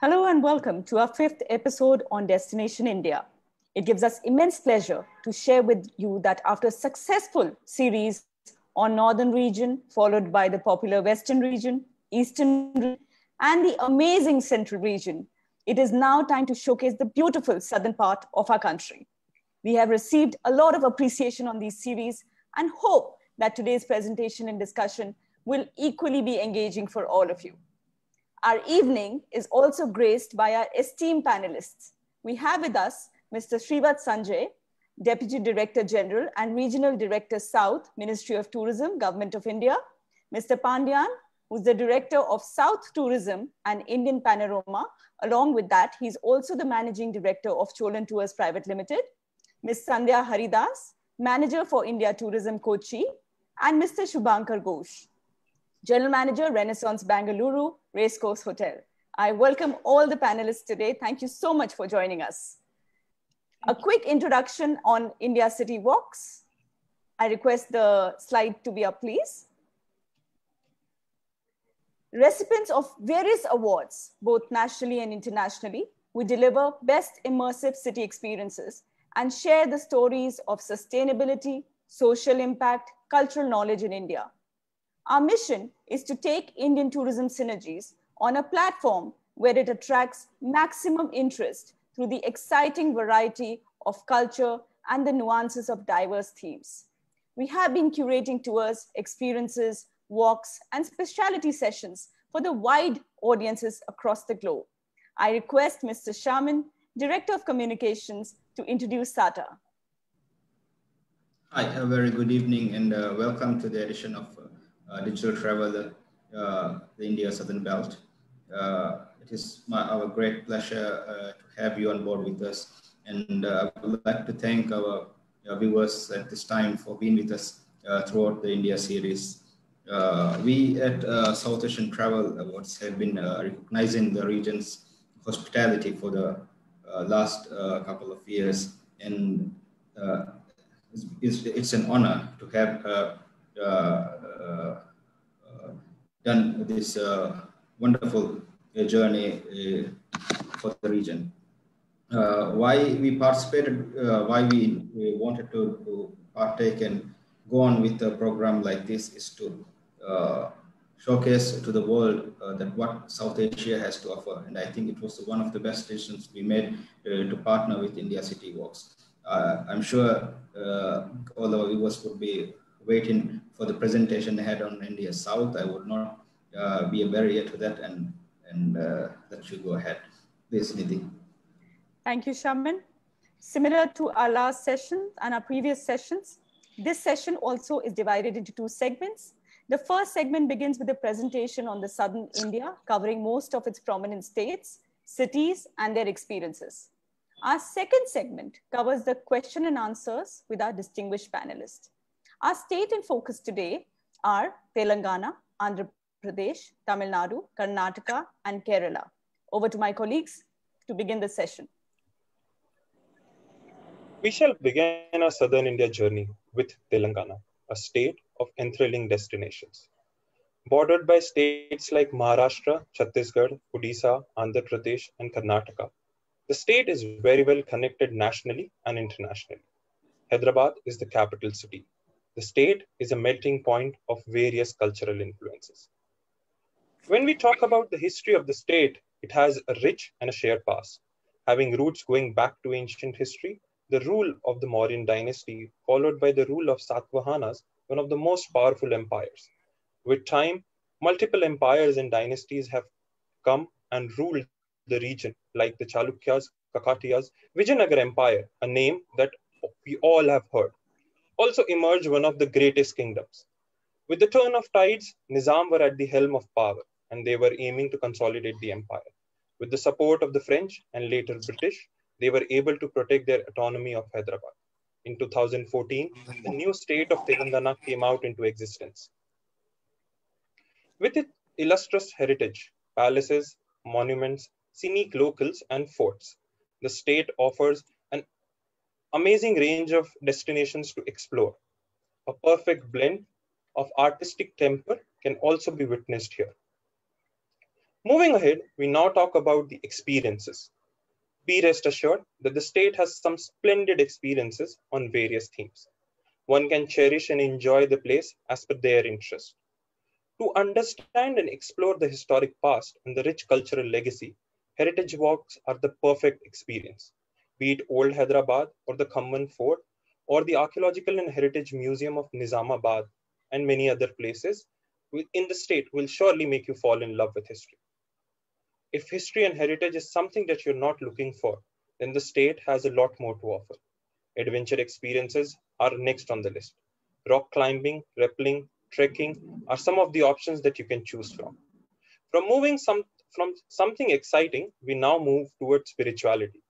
Hello and welcome to our 5th episode on Destination India. It gives us immense pleasure to share with you that after a successful series on Northern region, followed by the popular Western region, Eastern region, and the amazing Central region, it is now time to showcase the beautiful Southern part of our country. We have received a lot of appreciation on these series and hope that today's presentation and discussion will equally be engaging for all of you. Our evening is also graced by our esteemed panelists. We have with us Mr. Srivat Sanjay, Deputy Director General and Regional Director South, Ministry of Tourism, Government of India. Mr. Pandyan, who's the Director of South Tourism and Indian Panorama. Along with that, he's also the Managing Director of Cholan Tours Private Limited. Ms. Sandhya Haridas, Manager for India Tourism, Kochi. And Mr. Shubhankar Ghosh, General Manager, Renaissance Bangalore Racecourse Hotel. I welcome all the panelists today. Thank you so much for joining us. A quick introduction on India City Walks. I request the slide to be up, please. Recipients of various awards, both nationally and internationally, we deliver best immersive city experiences and share the stories of sustainability, social impact, cultural knowledge in India. Our mission is to take Indian tourism synergies on a platform where it attracts maximum interest through the exciting variety of culture and the nuances of diverse themes. We have been curating tours, experiences, walks, and specialty sessions for the wide audiences across the globe. I request Mr. Shaman, Director of Communications, to introduce SATA. Hi, a very good evening and welcome to the edition of Digital Travel, the India Southern Belt. It is our great pleasure to have you on board with us. And I would like to thank our viewers at this time for being with us throughout the India series. We at South Asian Travel Awards have been recognizing the region's hospitality for the last couple of years. And it's an honor to have done this wonderful journey for the region. Why we participated, why we wanted to partake and go on with a program like this is to showcase to the world that what South Asia has to offer. And I think it was one of the best decisions we made to partner with India City Walks. I'm sure all our viewers would be waiting for the presentation ahead on India South. I would not be a barrier to that, and that should go ahead. Please, Nidhi. Thank you, Shaman. Similar to our last session and our previous sessions, this session also is divided into two segments. The first segment begins with a presentation on the Southern India, covering most of its prominent states, cities, and their experiences. Our second segment covers the question and answers with our distinguished panelists. Our state in focus today are Telangana, Andhra Pradesh, Tamil Nadu, Karnataka, and Kerala. Over to my colleagues to begin the session. We shall begin our Southern India journey with Telangana, a state of enthralling destinations. Bordered by states like Maharashtra, Chhattisgarh, Odisha, Andhra Pradesh, and Karnataka, the state is very well connected nationally and internationally. Hyderabad is the capital city. The state is a melting point of various cultural influences. When we talk about the history of the state, it has a rich and a shared past. Having roots going back to ancient history, the rule of the Mauryan dynasty, followed by the rule of Satavahanas, one of the most powerful empires. With time, multiple empires and dynasties have come and ruled the region, like the Chalukyas, Kakatiyas, Vijayanagar Empire, a name that we all have heard, also emerged one of the greatest kingdoms. With the turn of tides, Nizam were at the helm of power, and they were aiming to consolidate the empire. With the support of the French and later British, they were able to protect their autonomy of Hyderabad. In 2014, the new state of Telangana came out into existence. With its illustrious heritage, palaces, monuments, scenic locals, and forts, the state offers an amazing range of destinations to explore. A perfect blend of artistic temper can also be witnessed here. Moving ahead, we now talk about the experiences. Be rest assured that the state has some splendid experiences on various themes. One can cherish and enjoy the place as per their interest. To understand and explore the historic past and the rich cultural legacy, heritage walks are the perfect experience. Be it Old Hyderabad or the Khamman Fort or the Archaeological and Heritage Museum of Nizamabad and many other places in the state will surely make you fall in love with history. If history and heritage is something that you're not looking for, then the state has a lot more to offer. Adventure experiences are next on the list. Rock climbing, rappelling, trekking are some of the options that you can choose from. From something exciting, we now move towards spirituality.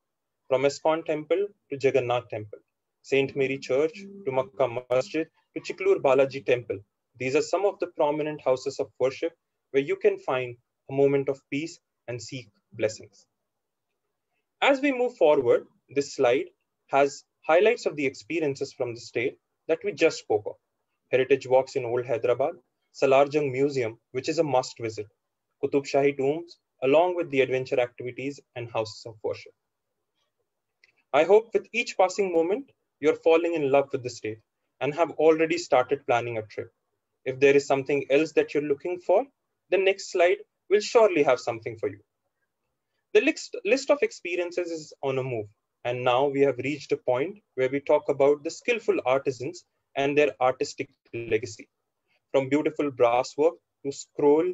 From Iskon Temple to Jagannath Temple, Saint Mary Church to Makkah Masjid to Chiklur Balaji Temple. These are some of the prominent houses of worship where you can find a moment of peace and seek blessings. As we move forward, this slide has highlights of the experiences from the state that we just spoke of. Heritage walks in Old Hyderabad, Salarjung Museum, which is a must visit, Qutub Shahi tombs, along with the adventure activities and houses of worship. I hope with each passing moment, you're falling in love with the state and have already started planning a trip. If there is something else that you're looking for, the next slide will surely have something for you. The list of experiences is on a move, and now we have reached a point where we talk about the skillful artisans and their artistic legacy. From beautiful brasswork to scroll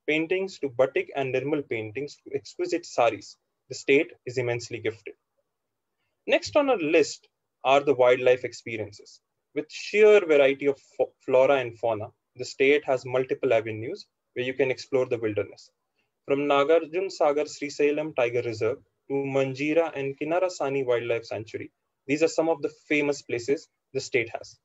paintings to batik and nirmal paintings to exquisite saris, the state is immensely gifted. Next on our list are the wildlife experiences. With sheer variety of flora and fauna, the state has multiple avenues where you can explore the wilderness. From Nagarjun Sagar Srisalem Tiger Reserve to Manjira and Kinarasani Wildlife Sanctuary, these are some of the famous places the state has.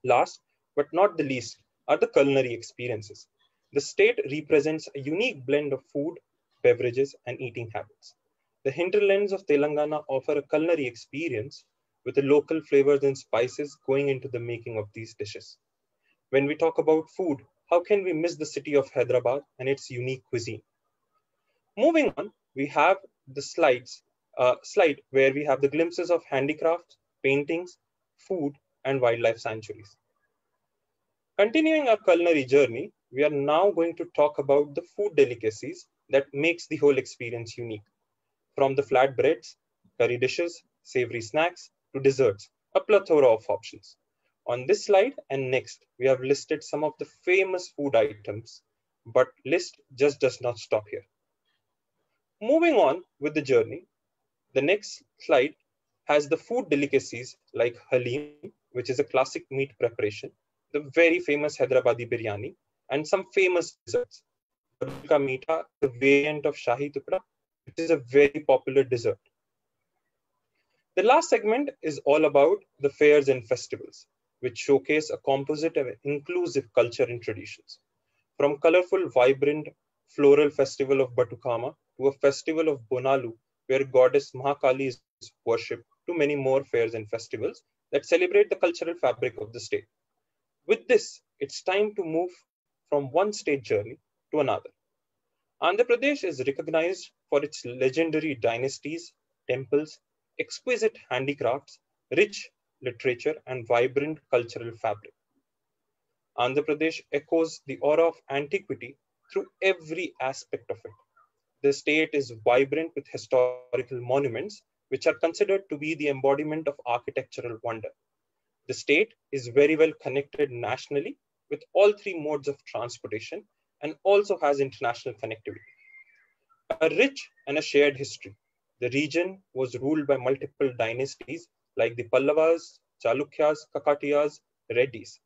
Last but not the least are the culinary experiences. The state represents a unique blend of food, beverages, and eating habits. The hinterlands of Telangana offer a culinary experience with the local flavors and spices going into the making of these dishes. When we talk about food, how can we miss the city of Hyderabad and its unique cuisine? Moving on, we have the slide where we have the glimpses of handicrafts, paintings, food, and wildlife sanctuaries. Continuing our culinary journey, we are now going to talk about the food delicacies that makes the whole experience unique. From the flatbreads, curry dishes, savory snacks, to desserts, a plethora of options. On this slide and next, we have listed some of the famous food items, but list just does not stop here. Moving on with the journey, the next slide has the food delicacies like halim, which is a classic meat preparation, the very famous Hyderabadi biryani, and some famous desserts. Badal ka meetha, the variant of Shahi Tukda, which is a very popular dessert. The last segment is all about the fairs and festivals, which showcase a composite and inclusive culture and traditions. From colorful, vibrant, floral festival of Batukama to a festival of Bonalu, where goddess Mahakali is worshipped, to many more fairs and festivals that celebrate the cultural fabric of the state. With this, it's time to move from one state journey to another. Andhra Pradesh is recognized for its legendary dynasties, temples, exquisite handicrafts, rich literature, and vibrant cultural fabric. Andhra Pradesh echoes the aura of antiquity through every aspect of it. The state is vibrant with historical monuments, which are considered to be the embodiment of architectural wonder. The state is very well connected nationally with all three modes of transportation and also has international connectivity. A rich and a shared history. The region was ruled by multiple dynasties like the Pallavas, Chalukyas, Kakatiyas, Reddys.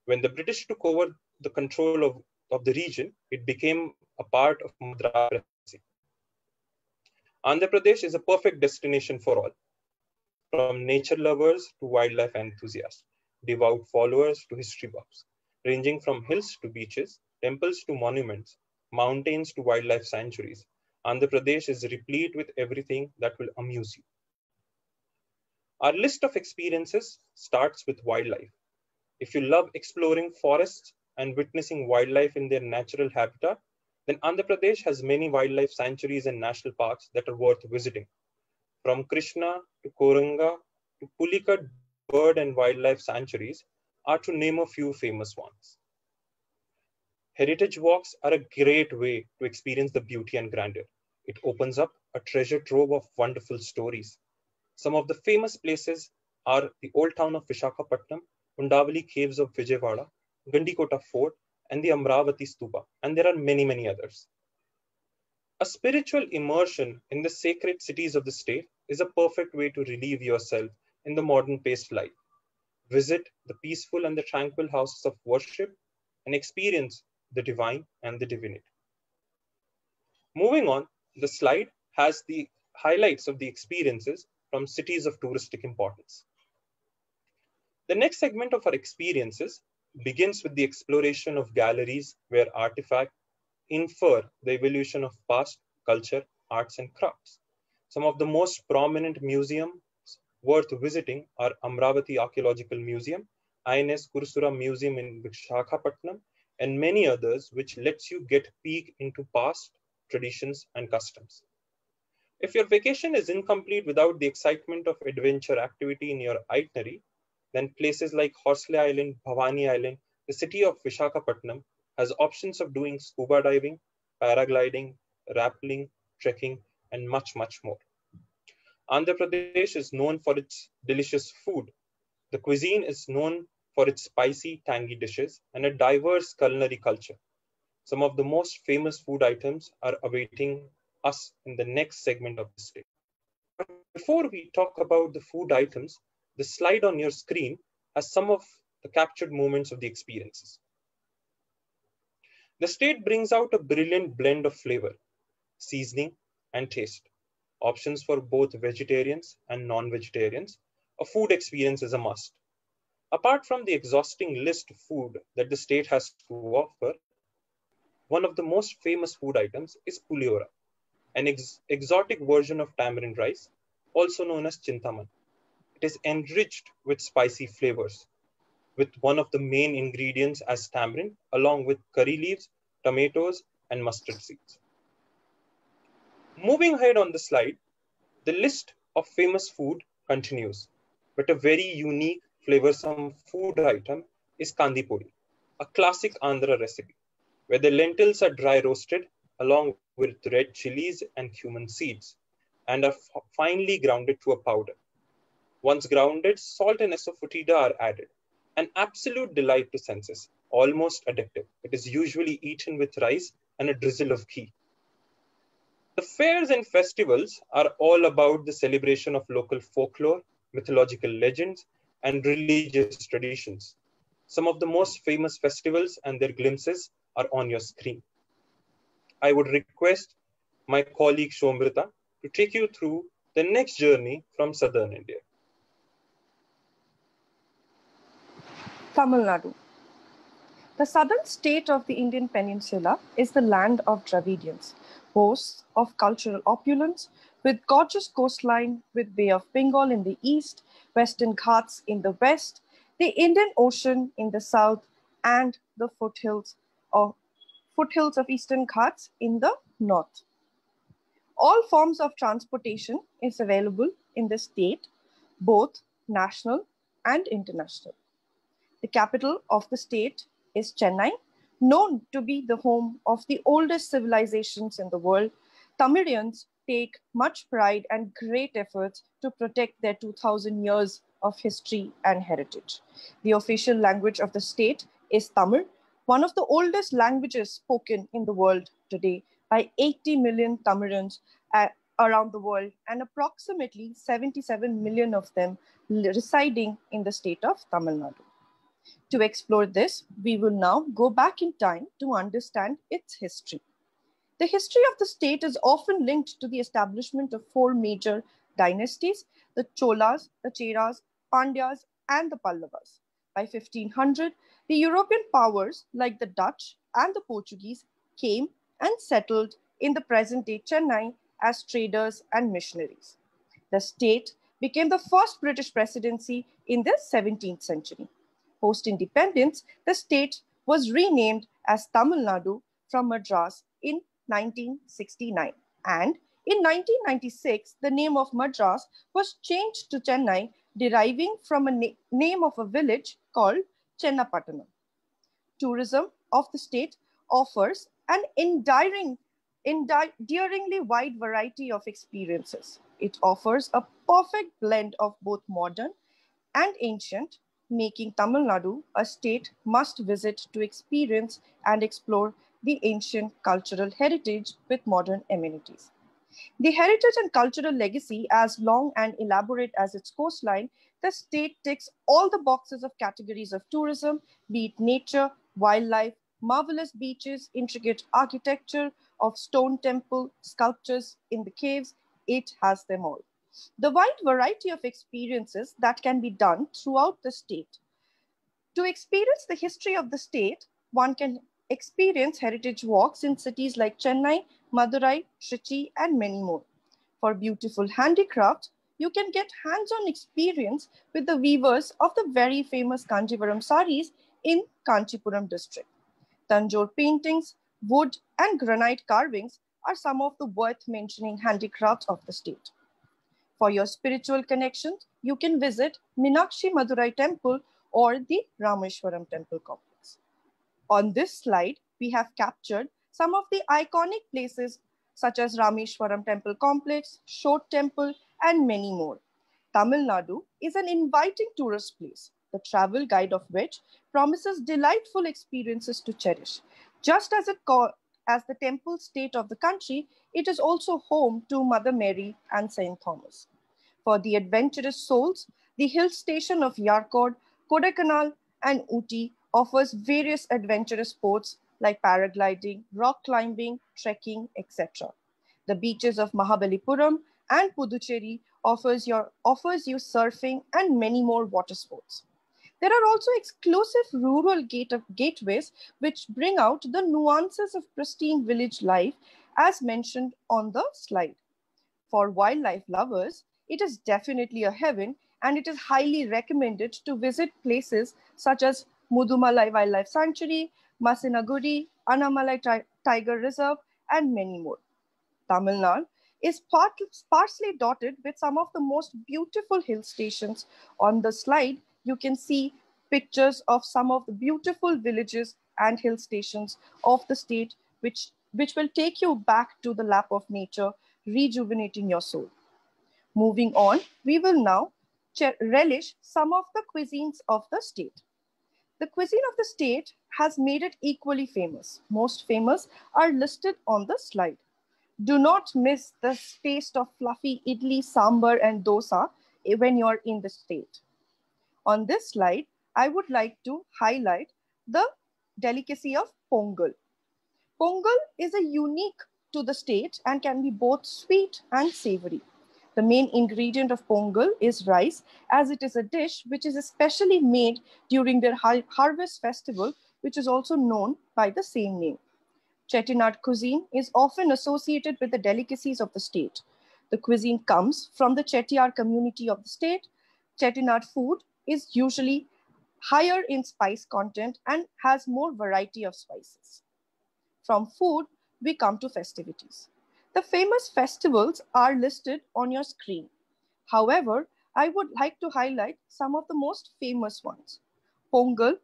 When the British took over the control of the region, it became a part of Madras Presidency. Andhra Pradesh is a perfect destination for all, from nature lovers to wildlife enthusiasts, devout followers to history buffs, ranging from hills to beaches, temples to monuments, mountains to wildlife sanctuaries. Andhra Pradesh is replete with everything that will amuse you. Our list of experiences starts with wildlife. If you love exploring forests and witnessing wildlife in their natural habitat, Then Andhra Pradesh has many wildlife sanctuaries and national parks that are worth visiting. From Krishna to Koranga to Pulikat bird and wildlife sanctuaries are to name a few famous ones. Heritage walks are a great way to experience the beauty and grandeur. It opens up a treasure trove of wonderful stories. Some of the famous places are the old town of Vishakhapatnam, Undavali caves of Vijayawada, Gandikota Fort, and the Amravati Stupa, and there are many, many others. A spiritual immersion in the sacred cities of the state is a perfect way to relieve yourself in the modern paced life. Visit the peaceful and the tranquil houses of worship and experience the divine and the divinity. Moving on, the slide has the highlights of the experiences from cities of touristic importance. The next segment of our experiences begins with the exploration of galleries where artifacts infer the evolution of past culture, arts, and crafts. Some of the most prominent museums worth visiting are Amravati Archaeological Museum, INS Kursura Museum in Vishakhapatnam, and many others, which lets you get a peek into past traditions and customs. If your vacation is incomplete without the excitement of adventure activity in your itinerary, then places like Horsley Island, Bhavani Island, the city of Vishakhapatnam has options of doing scuba diving, paragliding, rappelling, trekking, and much, much more. Andhra Pradesh is known for its delicious food. The cuisine is known for its spicy, tangy dishes and a diverse culinary culture. Some of the most famous food items are awaiting us in the next segment of the state. But before we talk about the food items, the slide on your screen has some of the captured moments of the experiences. The state brings out a brilliant blend of flavor, seasoning, and taste. Options for both vegetarians and non-vegetarians. A food experience is a must. Apart from the exhausting list of food that the state has to offer, one of the most famous food items is puliora, an exotic version of tamarind rice, also known as chintaman. It is enriched with spicy flavors, with one of the main ingredients as tamarind, along with curry leaves, tomatoes, and mustard seeds. Moving ahead on the slide, the list of famous food continues, but a very unique, flavorsome food item is kandi podi, a classic Andhra recipe, where the lentils are dry roasted along with red chilies and cumin seeds, and are finely grounded to a powder. Once grounded, salt and asafoetida are added. An absolute delight to senses, almost addictive. It is usually eaten with rice and a drizzle of ghee. The fairs and festivals are all about the celebration of local folklore, mythological legends, and religious traditions. Some of the most famous festivals and their glimpses are on your screen. I would request my colleague Shomrita to take you through the next journey from southern India. Tamil Nadu. The southern state of the Indian peninsula is the land of Dravidians, boasts of cultural opulence, with gorgeous coastline with Bay of Bengal in the east, Western Ghats in the west, the Indian Ocean in the south, and the foothills of Eastern Ghats in the north. All forms of transportation is available in the state, both national and international. The capital of the state is Chennai, known to be the home of the oldest civilizations in the world. Tamilians take much pride and great efforts to protect their 2000 years of history and heritage. The official language of the state is Tamil, one of the oldest languages spoken in the world today by 80 million Tamilians around the world, and approximately 77 million of them residing in the state of Tamil Nadu. To explore this, we will now go back in time to understand its history. The history of the state is often linked to the establishment of four major dynasties: the Cholas, the Cheras, Pandyas, and the Pallavas. By 1500, the European powers like the Dutch and the Portuguese came and settled in the present-day Chennai as traders and missionaries. The state became the first British presidency in the 17th century. Post-independence, the state was renamed as Tamil Nadu from Madras in 1969. And in 1996, the name of Madras was changed to Chennai, deriving from a name of a village called Chennapattanam. Tourism of the state offers an endearingly wide variety of experiences. It offers a perfect blend of both modern and ancient, making Tamil Nadu a state must visit to experience and explore the ancient cultural heritage with modern amenities. The heritage and cultural legacy, as long and elaborate as its coastline, the state ticks all the boxes of categories of tourism, be it nature, wildlife, marvelous beaches, intricate architecture of stone temple, sculptures in the caves. It has them all. The wide variety of experiences that can be done throughout the state. To experience the history of the state, one can experience heritage walks in cities like Chennai, Madurai, Trichy, and many more. For beautiful handicraft, you can get hands-on experience with the weavers of the very famous Kanjivaram saris in Kanchipuram district. Tanjore paintings, wood, and granite carvings are some of the worth mentioning handicrafts of the state. For your spiritual connections, you can visit Meenakshi Madurai Temple or the Rameshwaram Temple complex. On this slide, we have captured some of the iconic places such as Rameshwaram Temple complex, Shore Temple, and many more. Tamil Nadu is an inviting tourist place, the travel guide of which promises delightful experiences to cherish. Just as as the temple state of the country, it is also home to Mother Mary and St. Thomas. For the adventurous souls, the hill station of Yarkod, Kodaikanal, and Ooty offers various adventurous sports like paragliding, rock climbing, trekking, etc. The beaches of Mahabalipuram and Puducherry offers you surfing and many more water sports. There are also exclusive rural gateways which bring out the nuances of pristine village life as mentioned on the slide. For wildlife lovers, it is definitely a heaven and it is highly recommended to visit places such as Mudumalai Wildlife Sanctuary, Masinaguri, Annamalai Tiger Reserve, and many more. Tamil Nadu is sparsely dotted with some of the most beautiful hill stations. On the slide, you can see pictures of some of the beautiful villages and hill stations of the state, which will take you back to the lap of nature, rejuvenating your soul. Moving on, we will now relish some of the cuisines of the state. The cuisine of the state has made it equally famous. Most famous are listed on the slide. Do not miss the taste of fluffy idli, sambar, and dosa when you're in the state. On this slide, I would like to highlight the delicacy of pongal. Pongal is a unique to the state and can be both sweet and savory. The main ingredient of pongal is rice, as it is a dish which is especially made during their harvest festival, which is also known by the same name. Chettinad cuisine is often associated with the delicacies of the state. The cuisine comes from the Chettiar community of the state. Chettinad food is usually higher in spice content and has more variety of spices. From food, we come to festivities. The famous festivals are listed on your screen. However, I would like to highlight some of the most famous ones. Pongal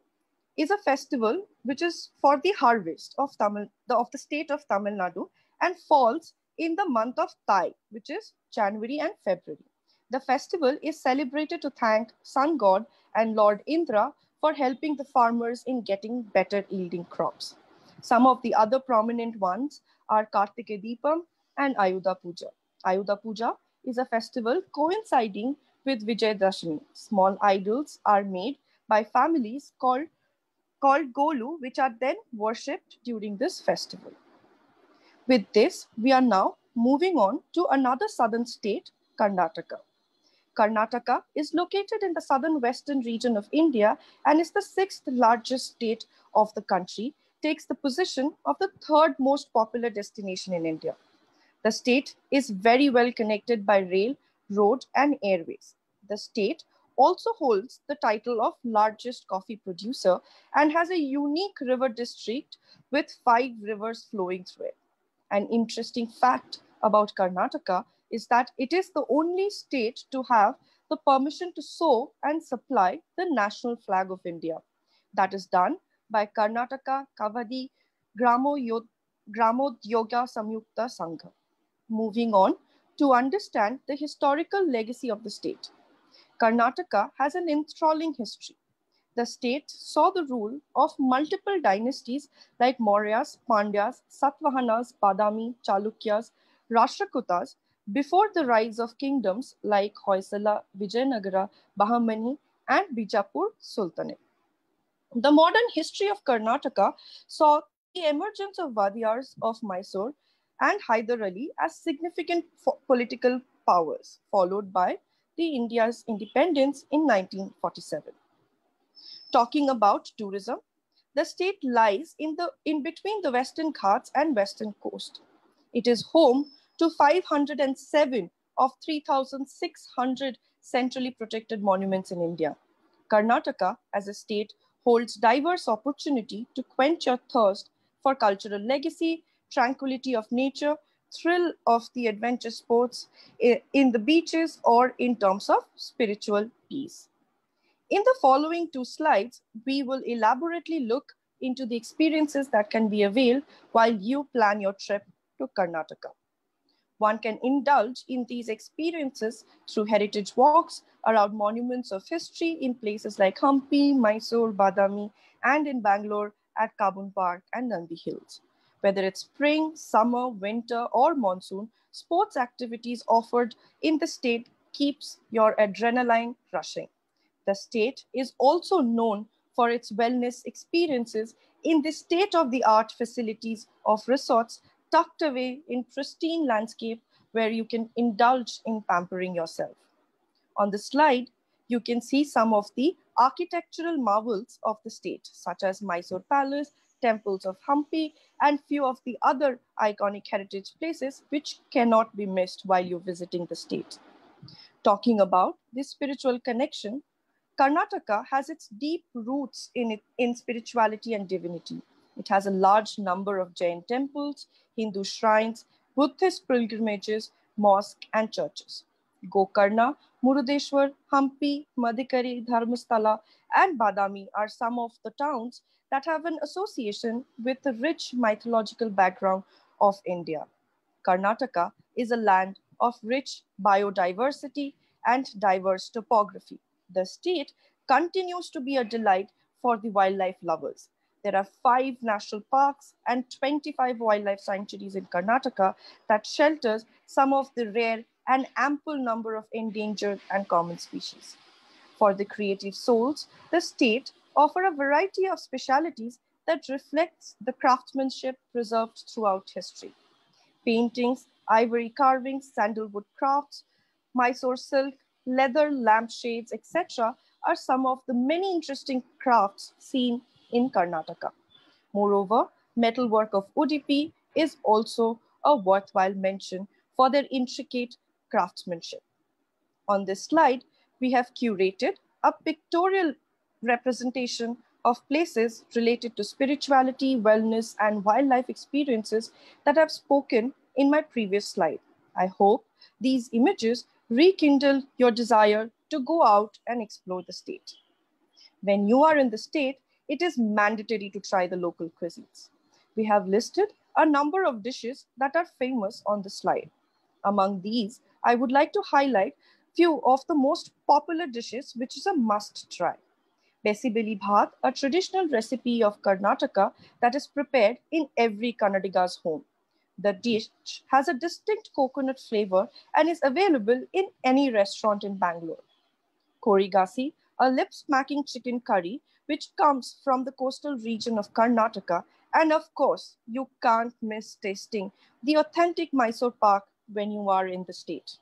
is a festival which is for the harvest of the state of Tamil Nadu and falls in the month of Thai, which is January and February. The festival is celebrated to thank Sun God and Lord Indra for helping the farmers in getting better yielding crops. Some of the other prominent ones are Kartike Deepam and Ayudha Puja. Ayudha Puja is a festival coinciding with Vijayadashmi. Small idols are made by families called Golu, which are then worshipped during this festival. With this, we are now moving on to another southern state, Karnataka. Karnataka is located in the southern western region of India and is the sixth largest state of the country, takes the position of the third most popular destination in India. The state is very well connected by rail, road, and airways. The state also holds the title of largest coffee producer and has a unique river district with 5 rivers flowing through it. An interesting fact about Karnataka is that it is the only state to have the permission to sew and supply the national flag of India. That is done by Karnataka Kavadi Gramodyoga Samyukta Sangha. Moving on to understand the historical legacy of the state. Karnataka has an enthralling history. The state saw the rule of multiple dynasties like Mauryas, Pandyas, Satavahanas, Badami, Chalukyas, Rashtrakutas before the rise of kingdoms like Hoysala, Vijayanagara, Bahamani, and Bijapur Sultanate. The modern history of Karnataka saw the emergence of Vadiyars of Mysore and Hyder Ali as significant political powers, followed by the India's independence in 1947. Talking about tourism, the state lies in between the Western Ghats and Western Coast. It is home to 507 of 3,600 centrally protected monuments in India. Karnataka, as a state, holds diverse opportunity to quench your thirst for cultural legacy, tranquility of nature, thrill of the adventure sports in the beaches, or in terms of spiritual peace. In the following two slides, we will elaborately look into the experiences that can be availed while you plan your trip to Karnataka. One can indulge in these experiences through heritage walks around monuments of history in places like Hampi, Mysore, Badami, and in Bangalore at Kabun Park and Nandi Hills. Whether it's spring, summer, winter, or monsoon, sports activities offered in the state keeps your adrenaline rushing. The state is also known for its wellness experiences in the state-of-the-art facilities of resorts tucked away in pristine landscape where you can indulge in pampering yourself. On the slide, you can see some of the architectural marvels of the state, such as Mysore Palace, temples of Hampi, and few of the other iconic heritage places which cannot be missed while you're visiting the state. Talking about the spiritual connection, Karnataka has its deep roots in spirituality and divinity. It has a large number of Jain temples, Hindu shrines, Buddhist pilgrimages, mosques, and churches. Gokarna, Murudeshwar, Hampi, Madikari, Dharmasthala, and Badami are some of the towns that have an association with the rich mythological background of India. Karnataka is a land of rich biodiversity and diverse topography. The state continues to be a delight for the wildlife lovers. There are 5 national parks and 25 wildlife sanctuaries in Karnataka that shelters some of the rare and ample number of endangered and common species. For the creative souls, the state offers a variety of specialities that reflects the craftsmanship preserved throughout history. Paintings, ivory carvings, sandalwood crafts, Mysore silk, leather lampshades, etc. are some of the many interesting crafts seen in Karnataka. Moreover, metalwork of Udupi is also a worthwhile mention for their intricate craftsmanship. On this slide, we have curated a pictorial representation of places related to spirituality, wellness, and wildlife experiences that I've spoken in my previous slide. I hope these images rekindle your desire to go out and explore the state. When you are in the state, it is mandatory to try the local cuisines. We have listed a number of dishes that are famous on the slide. Among these, I would like to highlight few of the most popular dishes, which is a must try. Besibeli Bhat, a traditional recipe of Karnataka that is prepared in every Kannadiga's home. The dish has a distinct coconut flavor and is available in any restaurant in Bangalore. Korigasi, a lip-smacking chicken curry, which comes from the coastal region of Karnataka. And of course, you can't miss tasting the authentic Mysore Pak when you are in the state.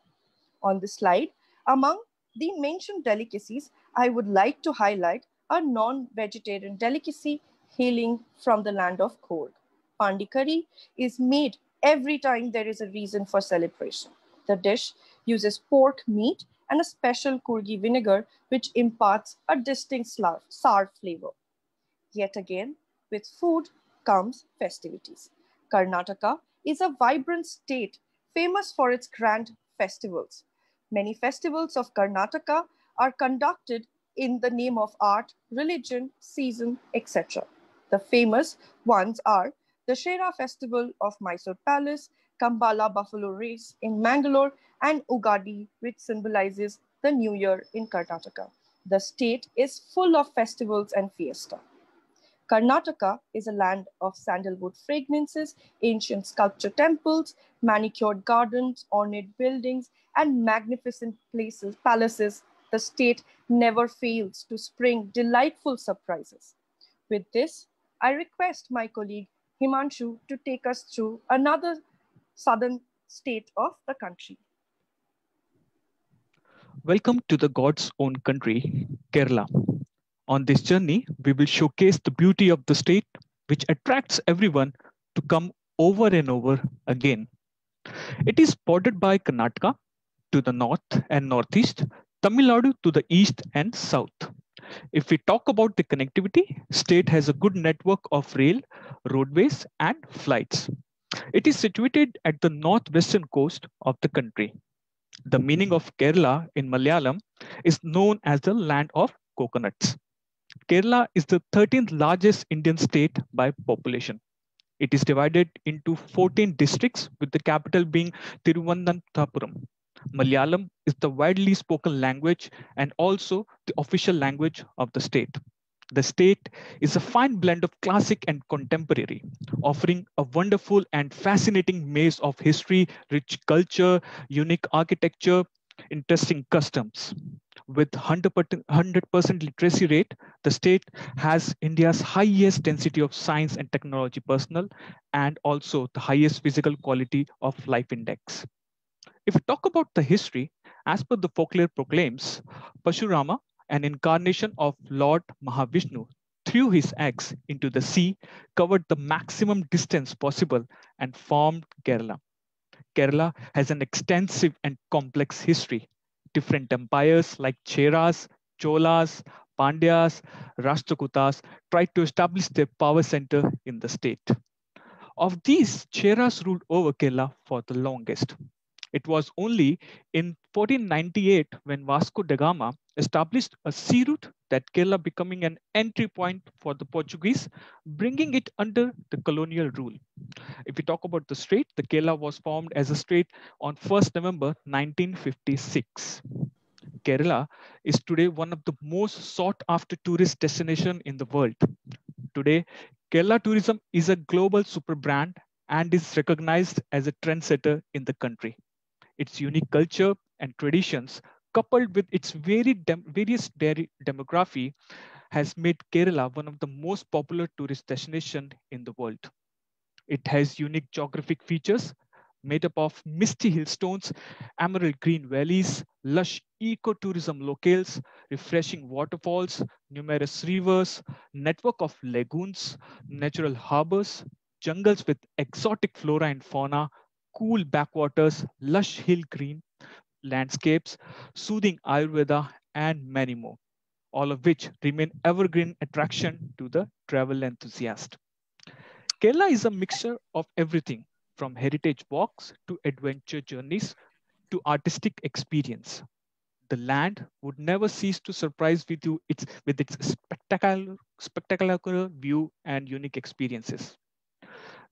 On the slide, among the mentioned delicacies, I would like to highlight a non-vegetarian delicacy hailing from the land of Korg. Pandi curry is made every time there is a reason for celebration. The dish uses pork meat and a special Kurgi vinegar, which imparts a distinct sour flavor. Yet again, with food comes festivities. Karnataka is a vibrant state famous for its grand festivals. Many festivals of Karnataka are conducted in the name of art, religion, season, etc. The famous ones are the Shera festival of Mysore Palace, Kambala Buffalo Race in Mangalore, and Ugadi, which symbolizes the New Year in Karnataka. The state is full of festivals and fiesta. Karnataka is a land of sandalwood fragrances, ancient sculpture temples, manicured gardens, ornate buildings, and magnificent palaces. The state never fails to spring delightful surprises. With this, I request my colleague Himanshu to take us through another southern state of the country. Welcome to the God's own country, Kerala. On this journey, we will showcase the beauty of the state, which attracts everyone to come over and over again. It is bordered by Karnataka to the north and northeast, Tamil Nadu to the east and south. If we talk about the connectivity, state has a good network of rail, roadways, and flights. It is situated at the northwestern coast of the country. The meaning of Kerala in Malayalam is known as the land of coconuts. Kerala is the 13th largest Indian state by population. It is divided into 14 districts, with the capital being Thiruvananthapuram. Malayalam is the widely spoken language and also the official language of the state. The state is a fine blend of classic and contemporary, offering a wonderful and fascinating maze of history, rich culture, unique architecture, interesting customs. With 100% literacy rate, the state has India's highest density of science and technology personnel and also the highest physical quality of life index. If we talk about the history, as per the folklore proclaims, Pashurama, an incarnation of Lord Mahavishnu, threw his axe into the sea, covered the maximum distance possible, and formed Kerala. Kerala has an extensive and complex history. Different empires like Cheras, Cholas, Pandyas, Rashtrakutas tried to establish their power center in the state. Of these, Cheras ruled over Kerala for the longest. It was only in 1498 when Vasco da Gama established a sea route that Kerala becoming an entry point for the Portuguese, bringing it under the colonial rule. If we talk about the state, the Kerala was formed as a state on 1st November 1956. Kerala is today one of the most sought after tourist destination in the world. Today, Kerala tourism is a global super brand and is recognized as a trendsetter in the country. Its unique culture and traditions, coupled with its various demography, has made Kerala one of the most popular tourist destinations in the world. It has unique geographic features made up of misty hillstones, emerald green valleys, lush ecotourism locales, refreshing waterfalls, numerous rivers, network of lagoons, natural harbors, jungles with exotic flora and fauna, cool backwaters, lush hill green landscapes, soothing Ayurveda, and many more, all of which remain evergreen attraction to the travel enthusiast. Kerala is a mixture of everything from heritage walks to adventure journeys to artistic experience. The land would never cease to surprise with its spectacular view and unique experiences.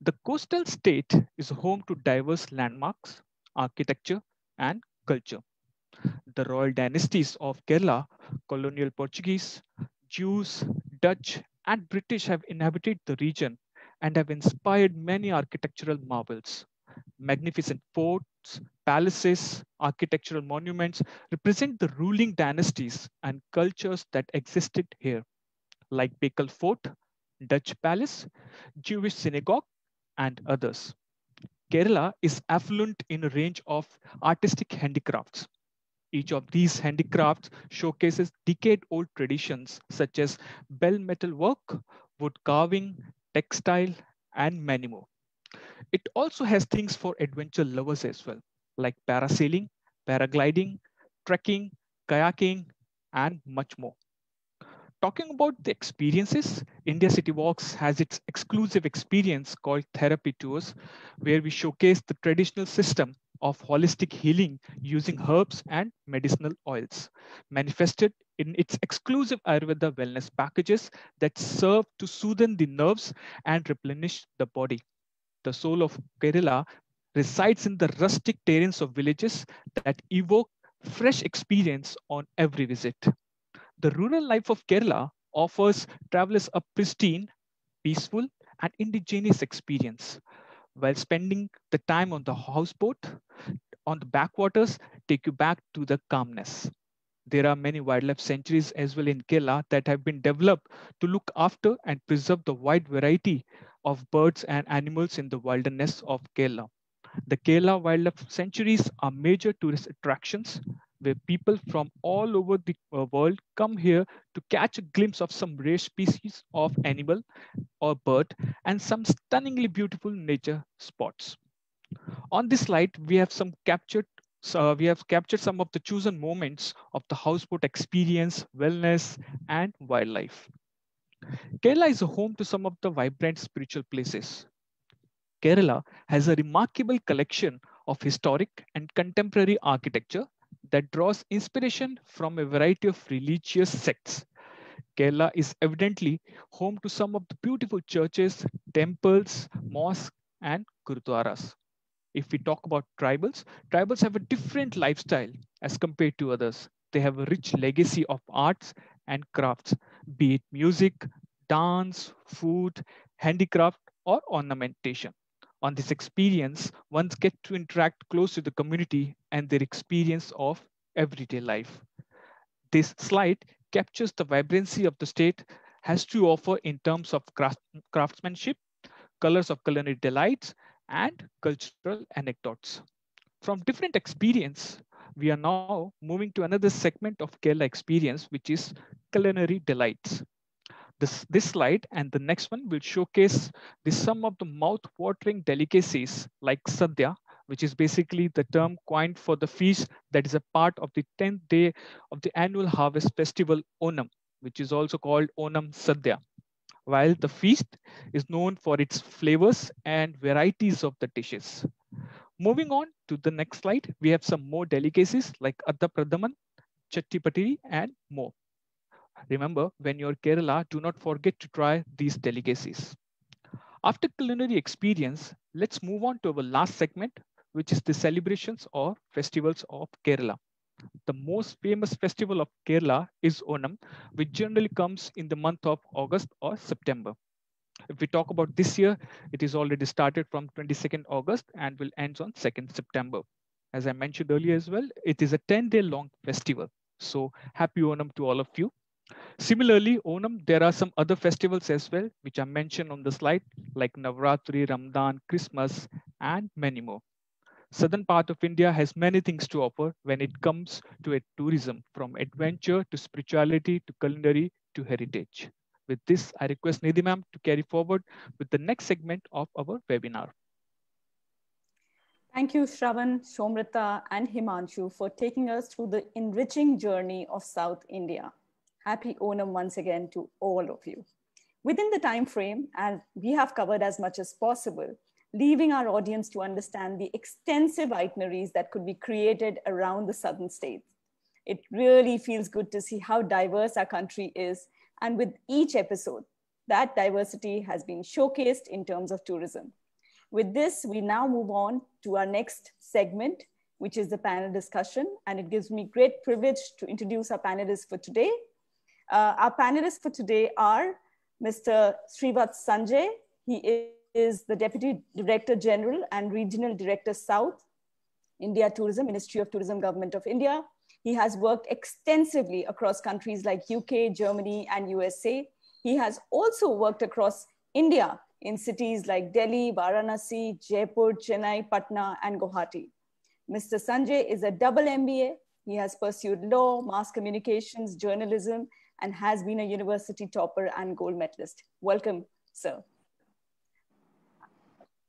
The coastal state is home to diverse landmarks, architecture, and culture. The royal dynasties of Kerala, colonial Portuguese, Jews, Dutch, and British have inhabited the region and have inspired many architectural marvels. Magnificent forts, palaces, architectural monuments represent the ruling dynasties and cultures that existed here, like Bekal Fort, Dutch Palace, Jewish Synagogue, and others. Kerala is affluent in a range of artistic handicrafts. Each of these handicrafts showcases decade-old traditions such as bell metal work, wood carving, textile, and many more. It also has things for adventure lovers as well, like parasailing, paragliding, trekking, kayaking, and much more. talking about the experiences, India City Walks has its exclusive experience called Therapy Tours, where we showcase the traditional system of holistic healing using herbs and medicinal oils, manifested in its exclusive Ayurveda wellness packages that serve to soothe the nerves and replenish the body. The soul of Kerala resides in the rustic terrains of villages that evoke fresh experience on every visit. The rural life of Kerala offers travelers a pristine, peaceful, and indigenous experience. While spending the time on the houseboat, on the backwaters, take you back to the calmness. There are many wildlife sanctuaries as well in Kerala that have been developed to look after and preserve the wide variety of birds and animals in the wilderness of Kerala. The Kerala Wildlife Sanctuaries are major tourist attractions where people from all over the world come here to catch a glimpse of some rare species of animal or bird and some stunningly beautiful nature spots. On this slide, we have captured some of the chosen moments of the houseboat experience, wellness, and wildlife. Kerala is a home to some of the vibrant spiritual places. Kerala has a remarkable collection of historic and contemporary architecture that draws inspiration from a variety of religious sects. Kerala is evidently home to some of the beautiful churches, temples, mosques, and gurudwaras. If we talk about tribals, tribals have a different lifestyle as compared to others. They have a rich legacy of arts and crafts, be it music, dance, food, handicraft, or ornamentation. On this experience, one gets to interact close to the community and their experience of everyday life. This slide captures the vibrancy of the state has to offer in terms of craftsmanship, colors of culinary delights, and cultural anecdotes. From different experience, we are now moving to another segment of Kerala experience, which is culinary delights. This slide and the next one will showcase some of the mouth-watering delicacies like sadhya, which is basically the term coined for the feast that is a part of the 10th day of the annual harvest festival Onam, which is also called Onam Sadhya. While the feast is known for its flavors and varieties of the dishes. Moving on to the next slide, we have some more delicacies like Adda Pradaman, Chattipatiri, and more. Remember, when you're Kerala, do not forget to try these delicacies. After culinary experience, let's move on to our last segment, which is the celebrations or festivals of Kerala. The most famous festival of Kerala is Onam, which generally comes in the month of August or September. If we talk about this year, it is already started from 22nd August and will end on 2nd September. As I mentioned earlier as well, it is a 10-day long festival. So happy Onam to all of you. Similarly, Onam, there are some other festivals as well, which are mentioned on the slide, like Navratri, Ramadan, Christmas, and many more. Southern part of India has many things to offer when it comes to tourism, from adventure to spirituality to culinary to heritage. With this, I request Nidhi ma'am to carry forward with the next segment of our webinar. Thank you, Shravan, Shomrita, and Himanshu for taking us through the enriching journey of South India. Happy Onam once again to all of you. Within the time frame, and we have covered as much as possible, leaving our audience to understand the extensive itineraries that could be created around the southern states. It really feels good to see how diverse our country is, and with each episode, that diversity has been showcased in terms of tourism. With this, we now move on to our next segment, which is the panel discussion, and it gives me great privilege to introduce our panelists for today. Our panelists for today are Mr. Srivat Sanjay. He is the Deputy Director General and Regional Director South, India Tourism, Ministry of Tourism, Government of India. He has worked extensively across countries like UK, Germany, and USA. He has also worked across India in cities like Delhi, Varanasi, Jaipur, Chennai, Patna, and Guwahati. Mr. Sanjay is a double MBA. He has pursued law, mass communications, journalism, and has been a university topper and gold medalist. Welcome, sir.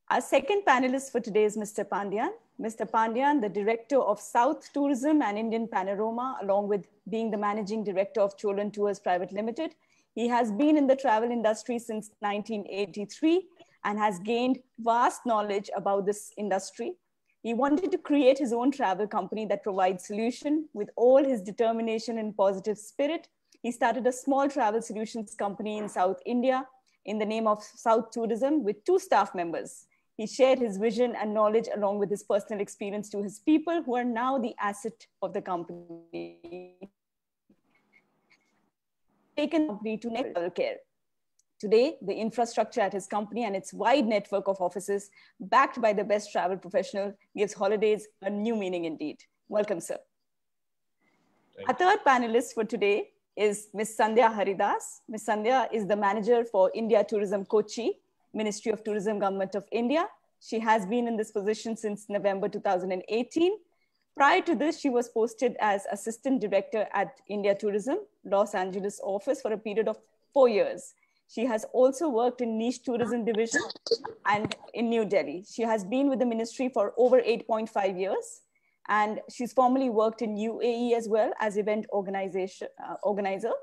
Our second panelist for today is Mr. Pandyan. Mr. Pandyan, the Director of South Tourism and Indian Panorama, along with being the Managing Director of Cholan Tours Private Limited. He has been in the travel industry since 1983 and has gained vast knowledge about this industry. He wanted to create his own travel company that provides solution. With all his determination and positive spirit, he started a small travel solutions company in South India in the name of South Tourism with 2 staff members. He shared his vision and knowledge along with his personal experience to his people who are now the asset of the company. Taken the company to next level care. Today, the infrastructure at his company and its wide network of offices, backed by the best travel professional, gives holidays a new meaning indeed. Welcome, sir. Our third panelist for today is Ms. Sandhya Haridas. Ms. Sandhya is the manager for India Tourism Kochi, Ministry of Tourism, Government of India. She has been in this position since November 2018. Prior to this, she was posted as Assistant Director at India Tourism, Los Angeles office for a period of 4 years. She has also worked in niche tourism division and in New Delhi. She has been with the ministry for over 8.5 years. And she's formerly worked in UAE as well as event organizer.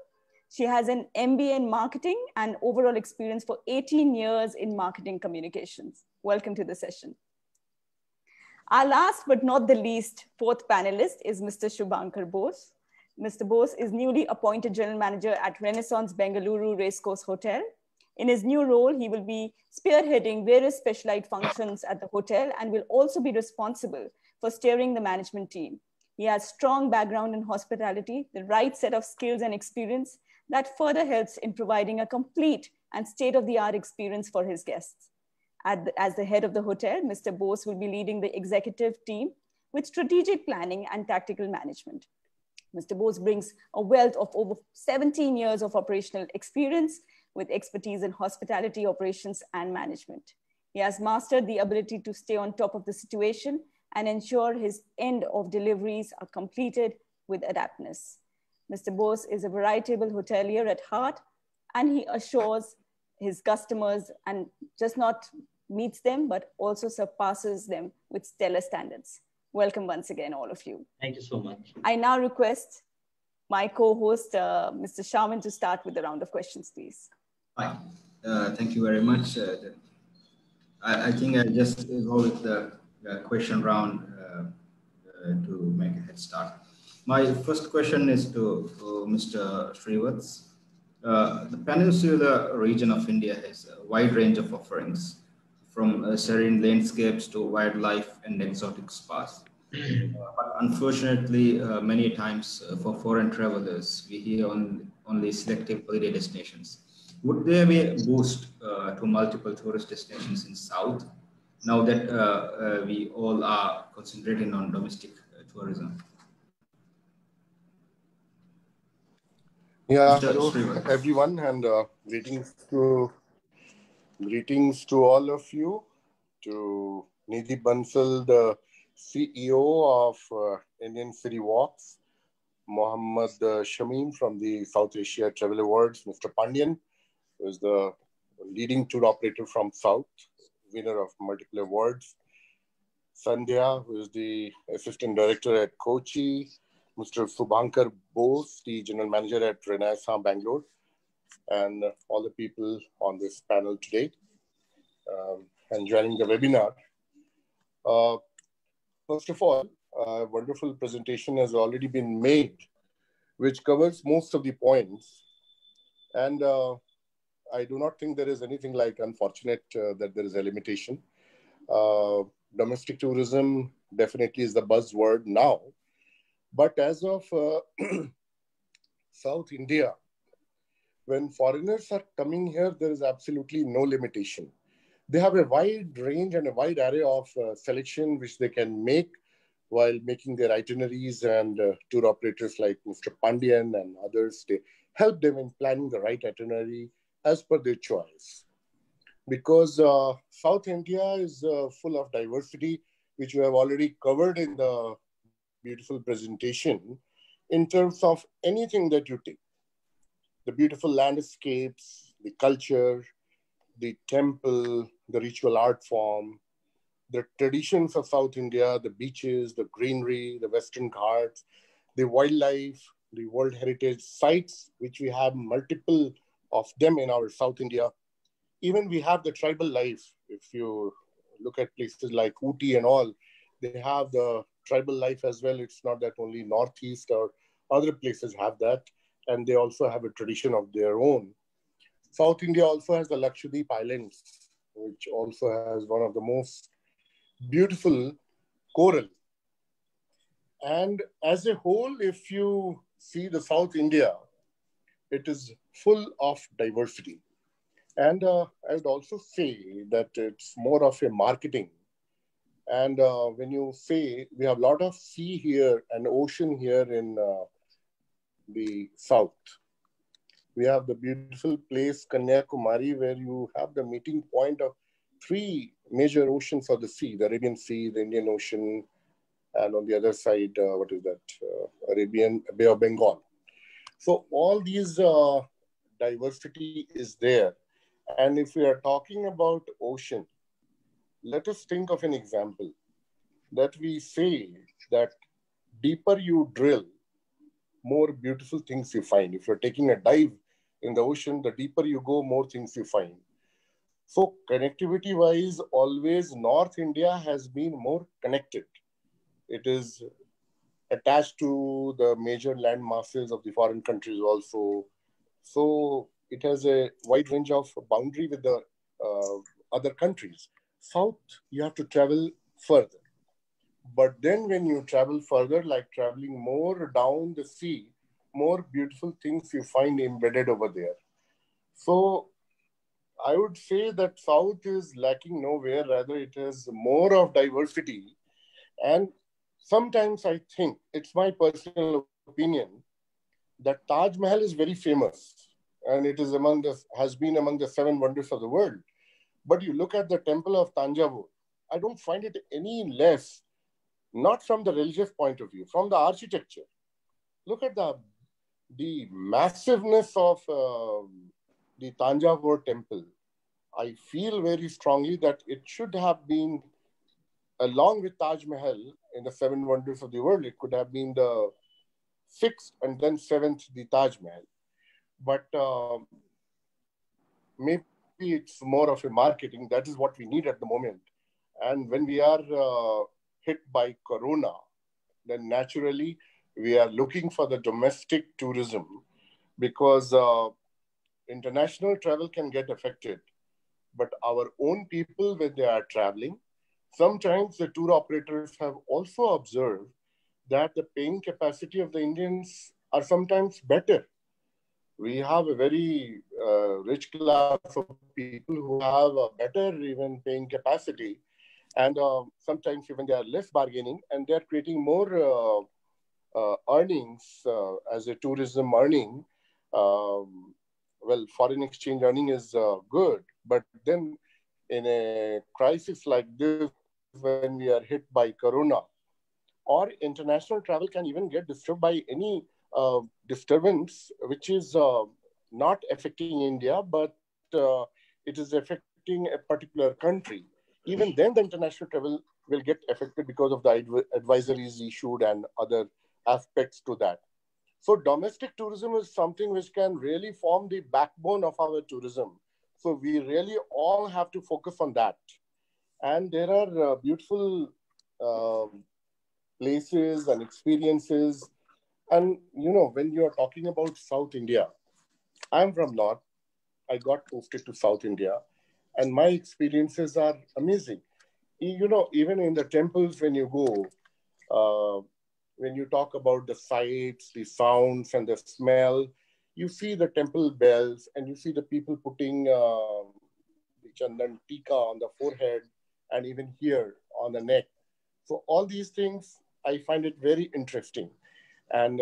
She has an MBA in marketing and overall experience for 18 years in marketing communications. Welcome to the session. Our last but not the least, fourth panelist is Mr. Shubhankar Bose. Mr. Bose is newly appointed General Manager at Renaissance Bengaluru Racecourse Hotel. In his new role, he will be spearheading various specialized functions at the hotel and will also be responsible for steering the management team. He has strong background in hospitality, the right set of skills and experience that further helps in providing a complete and state-of-the-art experience for his guests. As the head of the hotel, Mr. Bose will be leading the executive team with strategic planning and tactical management. Mr. Bose brings a wealth of over 17 years of operational experience with expertise in hospitality operations and management. He has mastered the ability to stay on top of the situation and ensure his end of deliveries are completed with adaptness. Mr. Bose is a veritable hotelier at heart, and he assures his customers and just not meets them, but also surpasses them with stellar standards. Welcome once again, all of you. Thank you so much. I now request my co-host, Mr. Shaman, to start with a round of questions, please. Hi, thank you very much. I think I just go with the question round to make a head start. My first question is to Mr. Srivatsa. The peninsula region of India has a wide range of offerings, from serene landscapes to wildlife and exotic spas. But unfortunately, many times for foreign travelers, we hear only selective holiday destinations. Would there be a boost to multiple tourist destinations in South now that we all are concentrating on domestic tourism? Yeah, hello everyone, and greetings to all of you, to Nidhi Bansal, the CEO of Indian City Walks, Mohammad Shamim from the South Asia Travel Awards, Mr. Pandyan, who is the leading tour operator from South, winner of multiple awards, Sandhya, who is the Assistant Director at Kochi, Mr. Shubhankar Bose, the General Manager at Renaissance Bangalore, and all the people on this panel today and joining the webinar. First of all, a wonderful presentation has already been made, which covers most of the points. And I do not think there is anything like unfortunate that there is a limitation. Domestic tourism definitely is the buzzword now. But as of South India, when foreigners are coming here, there is absolutely no limitation. They have a wide range and a wide array of selection which they can make while making their itineraries, and tour operators like Mr. Pandyan and others, they help them in planning the right itinerary as per their choice. Because South India is full of diversity, which we have already covered in the beautiful presentation, in terms of anything that you take. The beautiful landscapes, the culture, the temple, the ritual art form, the traditions of South India, the beaches, the greenery, the Western Ghats, the wildlife, the World Heritage Sites, which we have multiple of them in our South India. Even we have the tribal life. If you look at places like Ooty and all, they have the tribal life as well. It's not that only Northeast or other places have that. And they also have a tradition of their own. South India also has the Lakshadweep Islands, which also has one of the most beautiful coral. And as a whole, if you see the South India, it is full of diversity. And I would also say that it's more of a marketing. And when you say we have a lot of sea here and ocean here in the South, we have the beautiful place Kanyakumari, where you have the meeting point of three major oceans of the sea, the Arabian Sea, the Indian Ocean, and on the other side, what is that? Arabian Bay of Bengal. So all these diversity is there. And if we are talking about ocean, let us think of an example that we say that deeper you drill, more beautiful things you find. If you're taking a dive in the ocean, the deeper you go, more things you find. So connectivity wise, always North India has been more connected. It is attached to the major land masses of the foreign countries also. So it has a wide range of boundary with the other countries. South, you have to travel further. But then when you travel further, like traveling more down the sea, more beautiful things you find embedded over there. So I would say that South is lacking nowhere, rather it has more of diversity. And sometimes I think, it's my personal opinion, that Taj Mahal is very famous and it is has been among the seven wonders of the world. But you look at the temple of Tanjavur, I don't find it any less, not from the religious point of view, from the architecture. Look at the massiveness of the Tanjavur temple. I feel very strongly that it should have been, along with Taj Mahal in the seven wonders of the world, it could have been the sixth and then seventh, the Taj Mahal. But maybe it's more of a marketing. That is what we need at the moment. And when we are hit by Corona, then naturally we are looking for the domestic tourism, because international travel can get affected. But our own people, when they are traveling, sometimes the tour operators have also observed that the paying capacity of the Indians are sometimes better. We have a very rich class of people who have a better even paying capacity. And sometimes even they are less bargaining, and they're creating more earnings as a tourism earning. Well, foreign exchange earning is good, but then in a crisis like this, when we are hit by Corona, or international travel can even get disturbed by any disturbance, which is not affecting India, but it is affecting a particular country. Even then, the international travel will get affected because of the advisories issued and other aspects to that. So domestic tourism is something which can really form the backbone of our tourism. So we really all have to focus on that. And there are beautiful places and experiences. And, you know, when you're talking about South India, I'm from North. I got posted to South India, and my experiences are amazing. You know, even in the temples, when you go, when you talk about the sights, the sounds, and the smell, you see the temple bells, and you see the people putting the chandan tika on the forehead, and even here on the neck. So all these things, I find it very interesting. And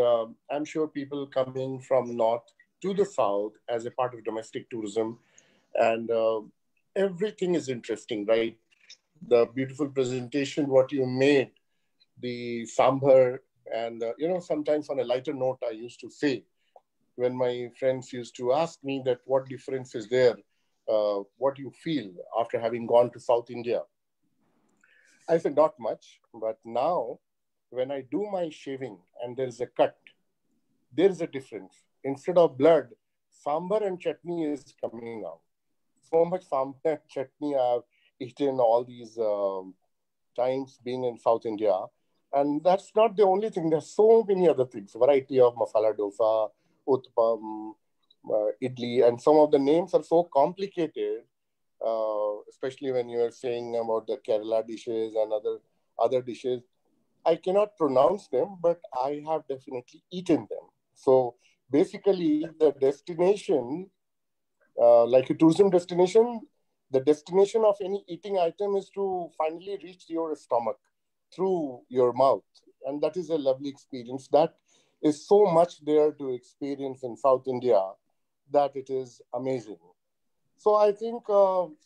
I'm sure people coming from North to the South as a part of domestic tourism, and everything is interesting, right? The beautiful presentation, what you made, the sambar, and you know, sometimes on a lighter note, I used to say, when my friends used to ask me that what difference is there, what you feel after having gone to South India. I said, not much. But now, when I do my shaving and there is a cut, there is a difference. Instead of blood, sambar and chutney is coming out. So much sambar and chutney I've eaten all these times being in South India. And that's not the only thing. There's so many other things. Variety of masala dosa, utpam, idli, and some of the names are so complicated, especially when you are saying about the Kerala dishes and other dishes. I cannot pronounce them, but I have definitely eaten them. So basically, the destination, like a tourism destination, the destination of any eating item is to finally reach your stomach through your mouth. And that is a lovely experience. That is so much there to experience in South India that it is amazing. So I think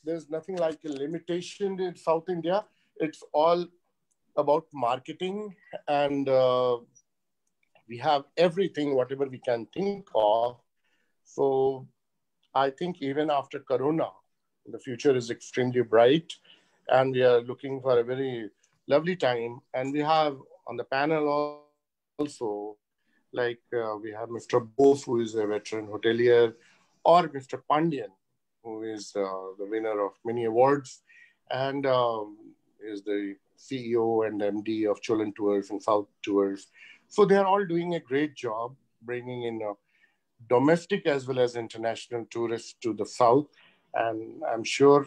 there's nothing like a limitation in South India. It's all about marketing, and we have everything, whatever we can think of. So I think even after Corona, the future is extremely bright, and we are looking for a very lovely time. And we have on the panel also, like we have Mr. Bose, who is a veteran hotelier, or Mr. Pandian, who is the winner of many awards, and is the CEO and MD of Cholan Tours and South Tours. So they are all doing a great job bringing in domestic as well as international tourists to the South. And I'm sure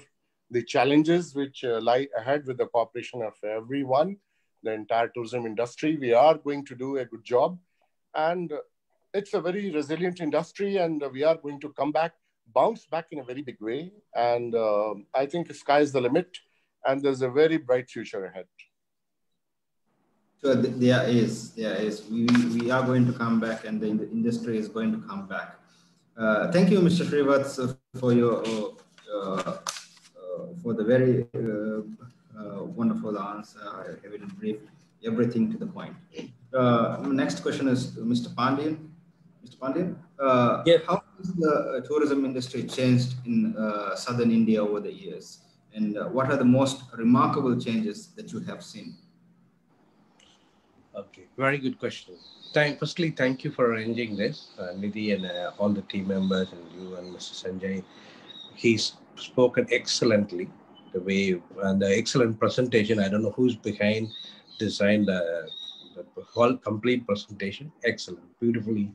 the challenges which lie ahead with the cooperation of everyone, the entire tourism industry, we are going to do a good job. And it's a very resilient industry, and we are going to come back, bounce back in a very big way. And I think the sky is the limit, and there's a very bright future ahead. So there is. We are going to come back, and the industry is going to come back. Thank you, Mr. Srivats, for your for the very wonderful answer, having briefed everything to the point. Next question is to Mr. Pandian. Mr. Pandian, yes. How has the tourism industry changed in southern India over the years? And what are the most remarkable changes that you have seen? Okay, very good question. Firstly, thank you for arranging this, Nidhi, and all the team members, and you and Mr. Sanjay. He's spoken excellently, the way and the excellent presentation. I don't know who's behind designed the whole complete presentation. Excellent, beautifully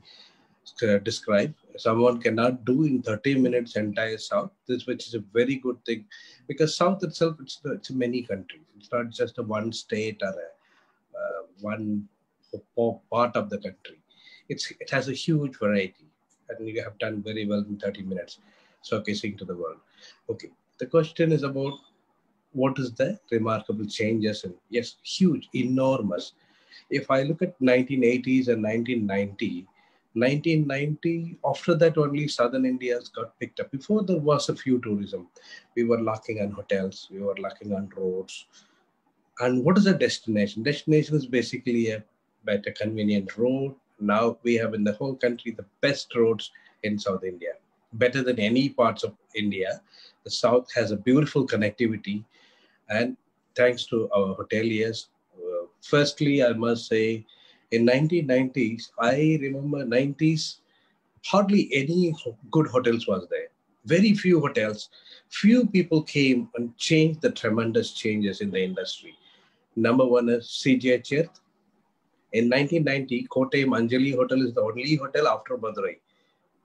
described. Someone cannot do in 30 minutes entire South, this which is a very good thing, because South itself, it's a many countries. It's not just a one state or one part of the country. It has a huge variety, and you have done very well in 30 minutes, showcasing to the world. Okay, the question is about what is the remarkable changes, and yes, huge, enormous. If I look at 1980s and 1990, after that only Southern India's got picked up. Before there was a few tourism, we were lacking on hotels, we were lacking on roads. And what is a destination? Destination is basically a better convenient road. Now we have in the whole country the best roads in South India, better than any parts of India. The South has a beautiful connectivity, and thanks to our hoteliers. Firstly, I must say, in 1990s, I remember 90s, hardly any good hotels was there. Very few hotels. Few people came and changed the tremendous changes in the industry. Number one is CGH Earth. In 1990, Kottayam Anjali Hotel is the only hotel after Madurai.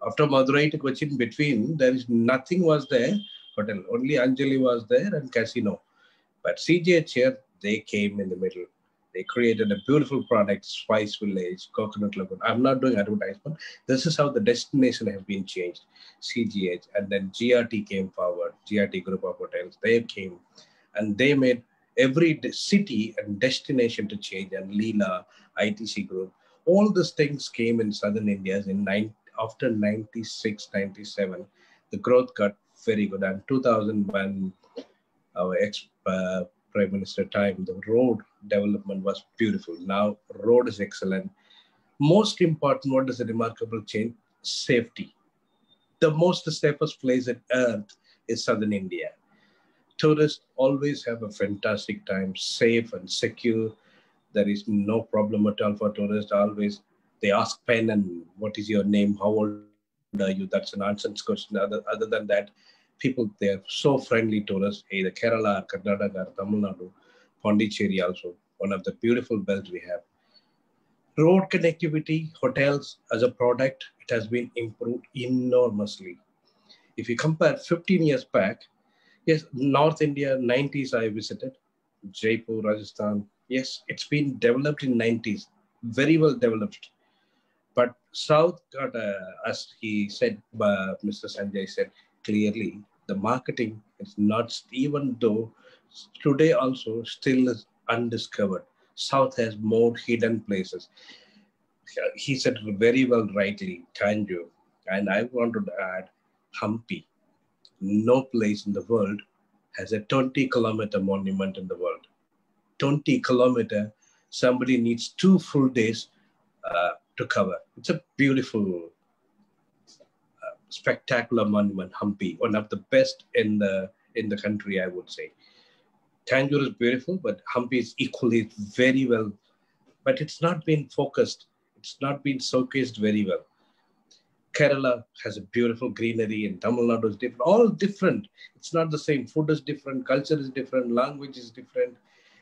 After Madurai to Cochin, between, there is nothing was there. Hotel. Only Anjali was there and casino. But CGH Earth, they came in the middle. They created a beautiful product, Spice Village, Coconut Lagoon. I'm not doing advertisement. This is how the destination has been changed. CGH, and then GRT came forward. GRT group of hotels, they came, and they made every city and destination to change. And Leela, ITC group, all these things came in Southern India after 96, 97. The growth got very good. And 2001, our Prime Minister time, the road development was beautiful. Now road is excellent. Most important, what is a remarkable change? Safety. The most safest place on earth is Southern India. Tourists always have a fantastic time, safe and secure. There is no problem at all for tourists. Always they ask pen and what is your name? How old are you? That's a nonsense question. Other than that, people they are so friendly tourists. Either Kerala, Karnataka, Tamil Nadu, Pondicherry also one of the beautiful belts we have. Road connectivity, hotels as a product, it has been improved enormously. If you compare 15 years back, yes, North India, 90s I visited, Jaipur, Rajasthan. Yes, it's been developed in 90s, very well developed. But South got, as he said, Mr. Sanjay said clearly, the marketing is not, even though today also still is undiscovered. South has more hidden places. He said very well rightly, Tanjore. And I want to add Hampi. No place in the world has a 20-kilometer monument in the world. 20-kilometer, somebody needs 2 full days to cover. It's a beautiful, spectacular monument, Hampi, one of the best in the country, I would say. Tanjore is beautiful, but Hampi is equally very well, but it's not been focused. It's not been showcased very well. Kerala has a beautiful greenery and Tamil Nadu is different, all different. It's not the same. Food is different, culture is different, language is different.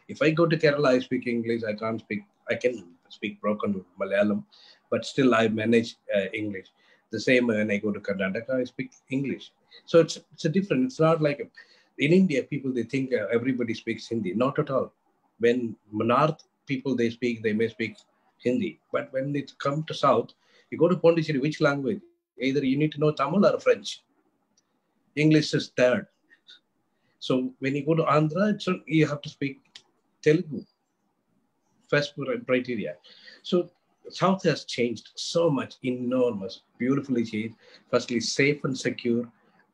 If I go to Kerala, I speak English. I can speak broken Malayalam, but still I manage English. The same when I go to Karnataka, I speak English. So it's a different. It's not like in India, people, they think everybody speaks Hindi. Not at all. When North people, they may speak Hindi. But when it comes to South, you go to Pondicherry, which language? Either you need to know Tamil or French. English is third. So when you go to Andhra, you have to speak Telugu. First criteria. So South has changed so much, enormous, beautifully changed. Firstly, safe and secure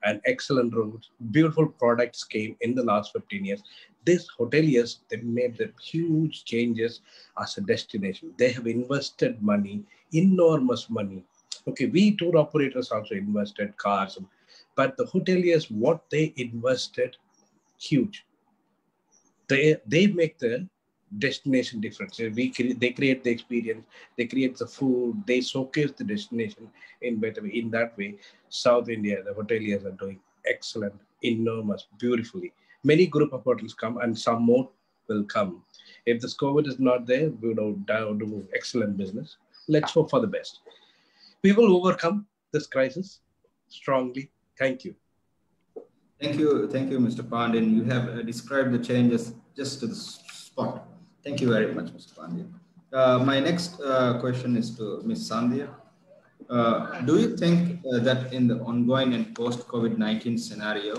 and excellent roads. Beautiful products came in the last 15 years. These hoteliers, they made the huge changes as a destination. They have invested money, enormous money. Okay, we tour operators also invested cars, but the hoteliers, what they invested, huge. They make the destination difference. They create the experience, they create the food, they showcase the destination in better way. In that way, South India, the hoteliers are doing excellent, enormous, beautifully. Many group of hotels come and some more will come. If this COVID is not there, we will do excellent business. Let's hope for the best. We will overcome this crisis strongly. Thank you. Thank you, Mr. Pandyan. You have described the changes just to the spot. Thank you very much, Mr. Pandyan. My next question is to Ms. Sandhya. Do you think that in the ongoing and post-COVID-19 scenario,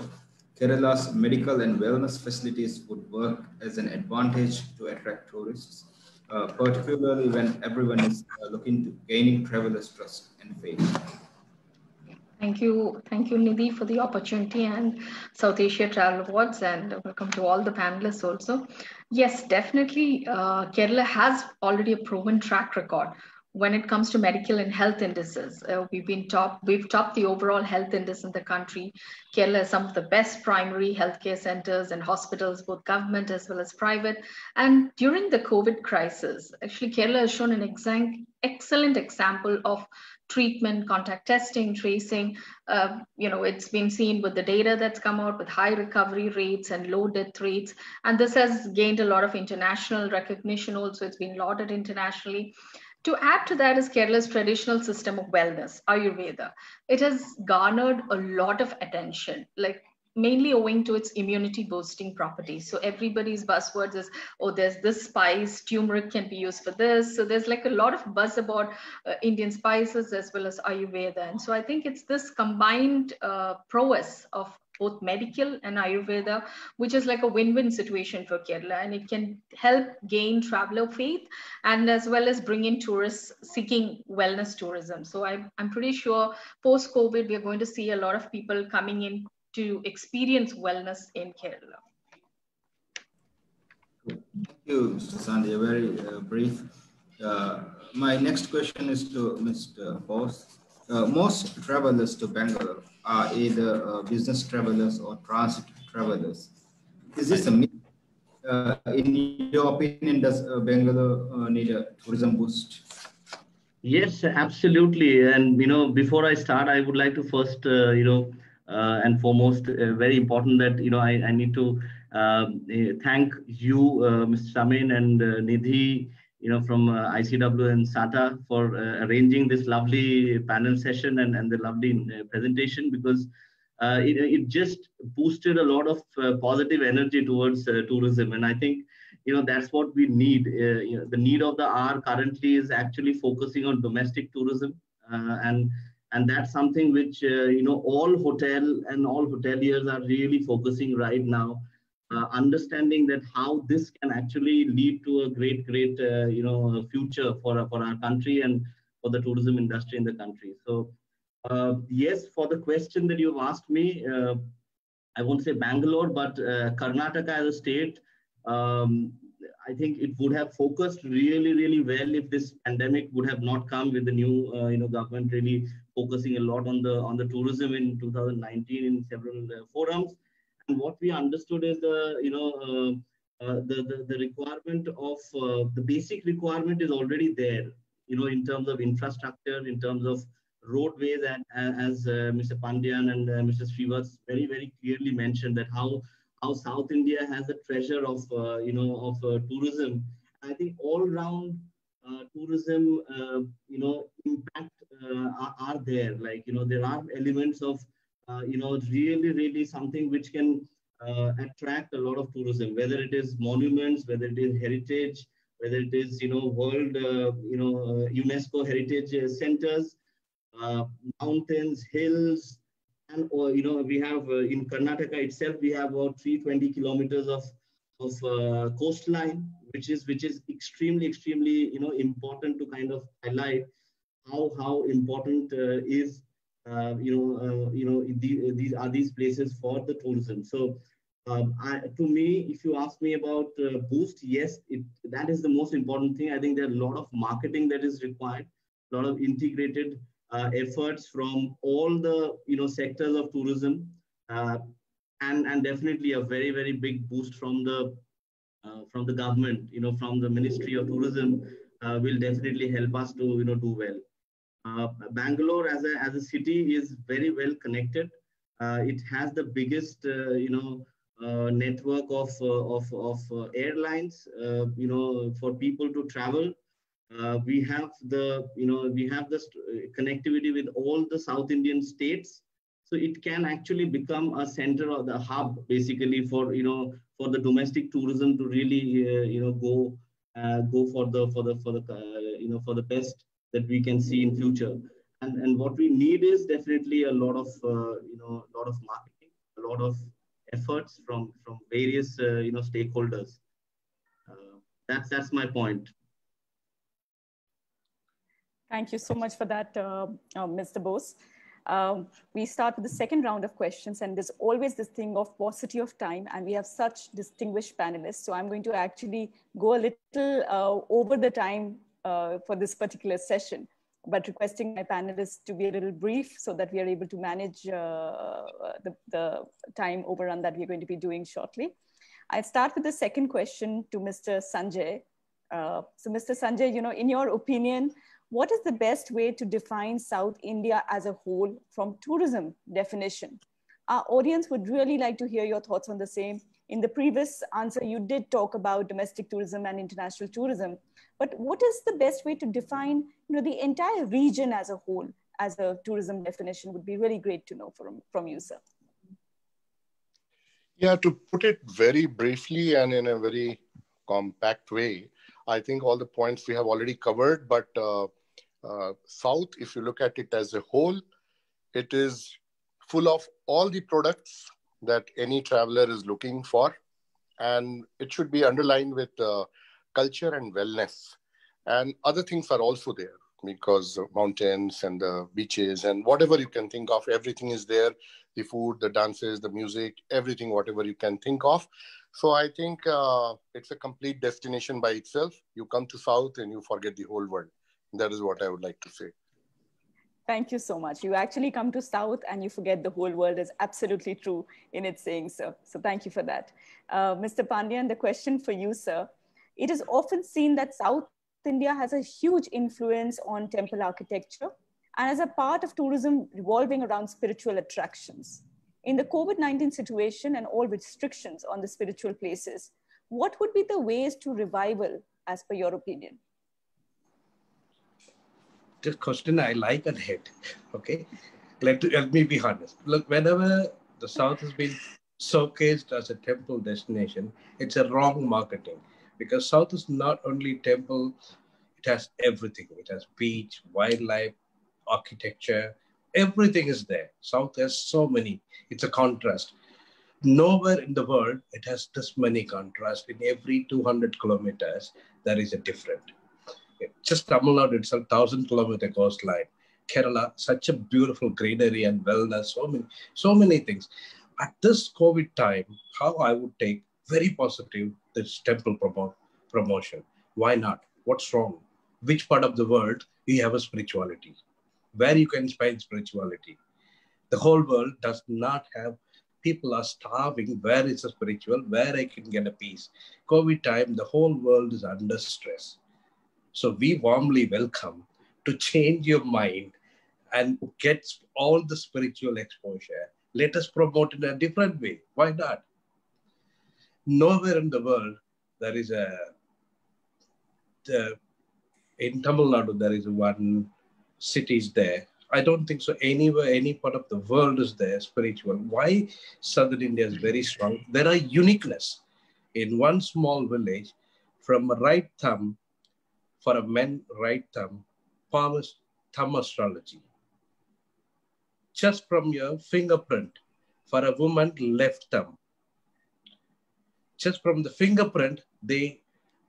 Kerala's medical and wellness facilities would work as an advantage to attract tourists, particularly when everyone is looking to gaining travelers' trust and faith? Thank you, Nidhi, for the opportunity and South Asia Travel Awards, and welcome to all the panelists also. Yes, definitely, Kerala has already a proven track record when it comes to medical and health indices. We've topped the overall health index in the country. Kerala has some of the best primary healthcare centers and hospitals, both government as well as private. And during the COVID crisis, actually, Kerala has shown an excellent example of treatment, contact testing, tracing. It's been seen with the data that's come out with high recovery rates and low death rates. And this has gained a lot of international recognition also. It's been lauded internationally. To add to that is Kerala's traditional system of wellness, Ayurveda. It has garnered a lot of attention, like mainly owing to its immunity boosting properties. So everybody's buzzwords is, oh, there's this spice, turmeric can be used for this. So there's like a lot of buzz about Indian spices as well as Ayurveda. And so I think it's this combined prowess of both medical and Ayurveda, which is like a win-win situation for Kerala. And it can help gain traveler faith and as well as bring in tourists seeking wellness tourism. So I'm pretty sure post-COVID, we're going to see a lot of people coming in to experience wellness in Kerala. Thank you, Mr. Sandhya. Very brief. My next question is to Mr. Bose. Most travelers to Bangalore are either business travelers or transit travelers. Is this a myth? In your opinion, does Bangalore need a tourism boost? Yes, absolutely. And before I start, I would like to first, and foremost, very important that I need to thank you, Mr. Samin and Nidhi, from ICW and SATA for arranging this lovely panel session and the lovely presentation, because it just boosted a lot of positive energy towards tourism. And I think that's what we need. The need of the hour currently is actually focusing on domestic tourism, and that's something which all hotel and all hoteliers are really focusing right now, understanding that how this can actually lead to a great future for our country and for the tourism industry in the country. So yes, for the question that you've asked me, I won't say Bangalore, but Karnataka as a state, um, I think it would have focused really, really well if this pandemic would have not come, with the new, government really focusing a lot on the tourism in 2019 in several forums. And what we understood is the requirement of the basic requirement is already there, in terms of infrastructure, in terms of roadways, and as Mr. Pandyan and Mr. Srivas very, very clearly mentioned, that how South India has a treasure of tourism. I think all round tourism impact are there. Like there are elements of really, really something which can attract a lot of tourism, whether it is monuments, whether it is heritage, whether it is world UNESCO heritage centers, uh, mountains, hills, and we have in Karnataka itself we have about 320 kilometers of coastline, which is extremely important to kind of highlight how important is these places for the tourism. So to me, if you ask me about boost, yes, that is the most important thing. I think there are a lot of marketing that is required, a lot of integrated efforts from all the sectors of tourism, uh, and definitely a very, very big boost from the government, from the Ministry of Tourism, will definitely help us to do well. Bangalore as a city is very well connected. It has the biggest network of airlines for people to travel. We have connectivity with all the South Indian states, so it can actually become a center or the hub basically for the domestic tourism to really go for the best that we can see in future. And what we need is definitely a lot of lot of marketing, a lot of efforts from various stakeholders. That's my point. Thank you so much for that, Mr. Bose. We start with the second round of questions, and there's always this thing of paucity of time, and we have such distinguished panelists. So I'm going to actually go a little over the time for this particular session, but requesting my panelists to be a little brief so that we are able to manage the time overrun that we're going to be doing shortly. I'll start with the second question to Mr. Sanjay. So Mr. Sanjay, in your opinion, what is the best way to define South India as a whole from tourism definition? Our audience would really like to hear your thoughts on the same. In the previous answer, you did talk about domestic tourism and international tourism, but what is the best way to define the entire region as a whole as a tourism definition? Would be really great to know from you, sir. Yeah, to put it very briefly and in a very compact way, I think all the points we have already covered, but South, if you look at it as a whole, it is full of all the products that any traveler is looking for. And it should be underlined with culture and wellness. And other things are also there, because mountains and the beaches and whatever you can think of, everything is there. The food, the dances, the music, everything, whatever you can think of. So I think it's a complete destination by itself. You come to South and you forget the whole world. That is what I would like to say. Thank you so much. You actually come to South and you forget the whole world is absolutely true in its saying, sir. So thank you for that. Mr. Pandian, the question for you, sir. It is often seen that South India has a huge influence on temple architecture and as a part of tourism revolving around spiritual attractions. In the COVID-19 situation and all restrictions on the spiritual places, what would be the ways to revival as per your opinion? This question I like and hate. Okay, let me be honest. Look, whenever the South has been showcased as a temple destination, it's a wrong marketing because South is not only temple; it has everything. It has beach, wildlife, architecture. Everything is there. South has so many. It's a contrast. Nowhere in the world it has this many contrast. In every 200 kilometers, there is a different. Just Tamil Nadu itself, 1,000-kilometer coastline. Kerala, such a beautiful greenery and wellness, so many things. At this COVID time, how I would take very positive this temple promotion. Why not? What's wrong? Which part of the world you have a spirituality? Where you can find spirituality? The whole world does not have. People are starving. Where is the spiritual? Where I can get a peace? COVID time, the whole world is under stress. So we warmly welcome to change your mind and get all the spiritual exposure. Let us promote in a different way. Why not? Nowhere in the world there is in Tamil Nadu there is one city is there. I don't think so. Anywhere, any part of the world is there spiritual. Why Southern India is very strong? There are uniqueness in one small village from a right thumb. For a man, right thumb, palm is thumb astrology. Just from your fingerprint. For a woman, left thumb. Just from the fingerprint, they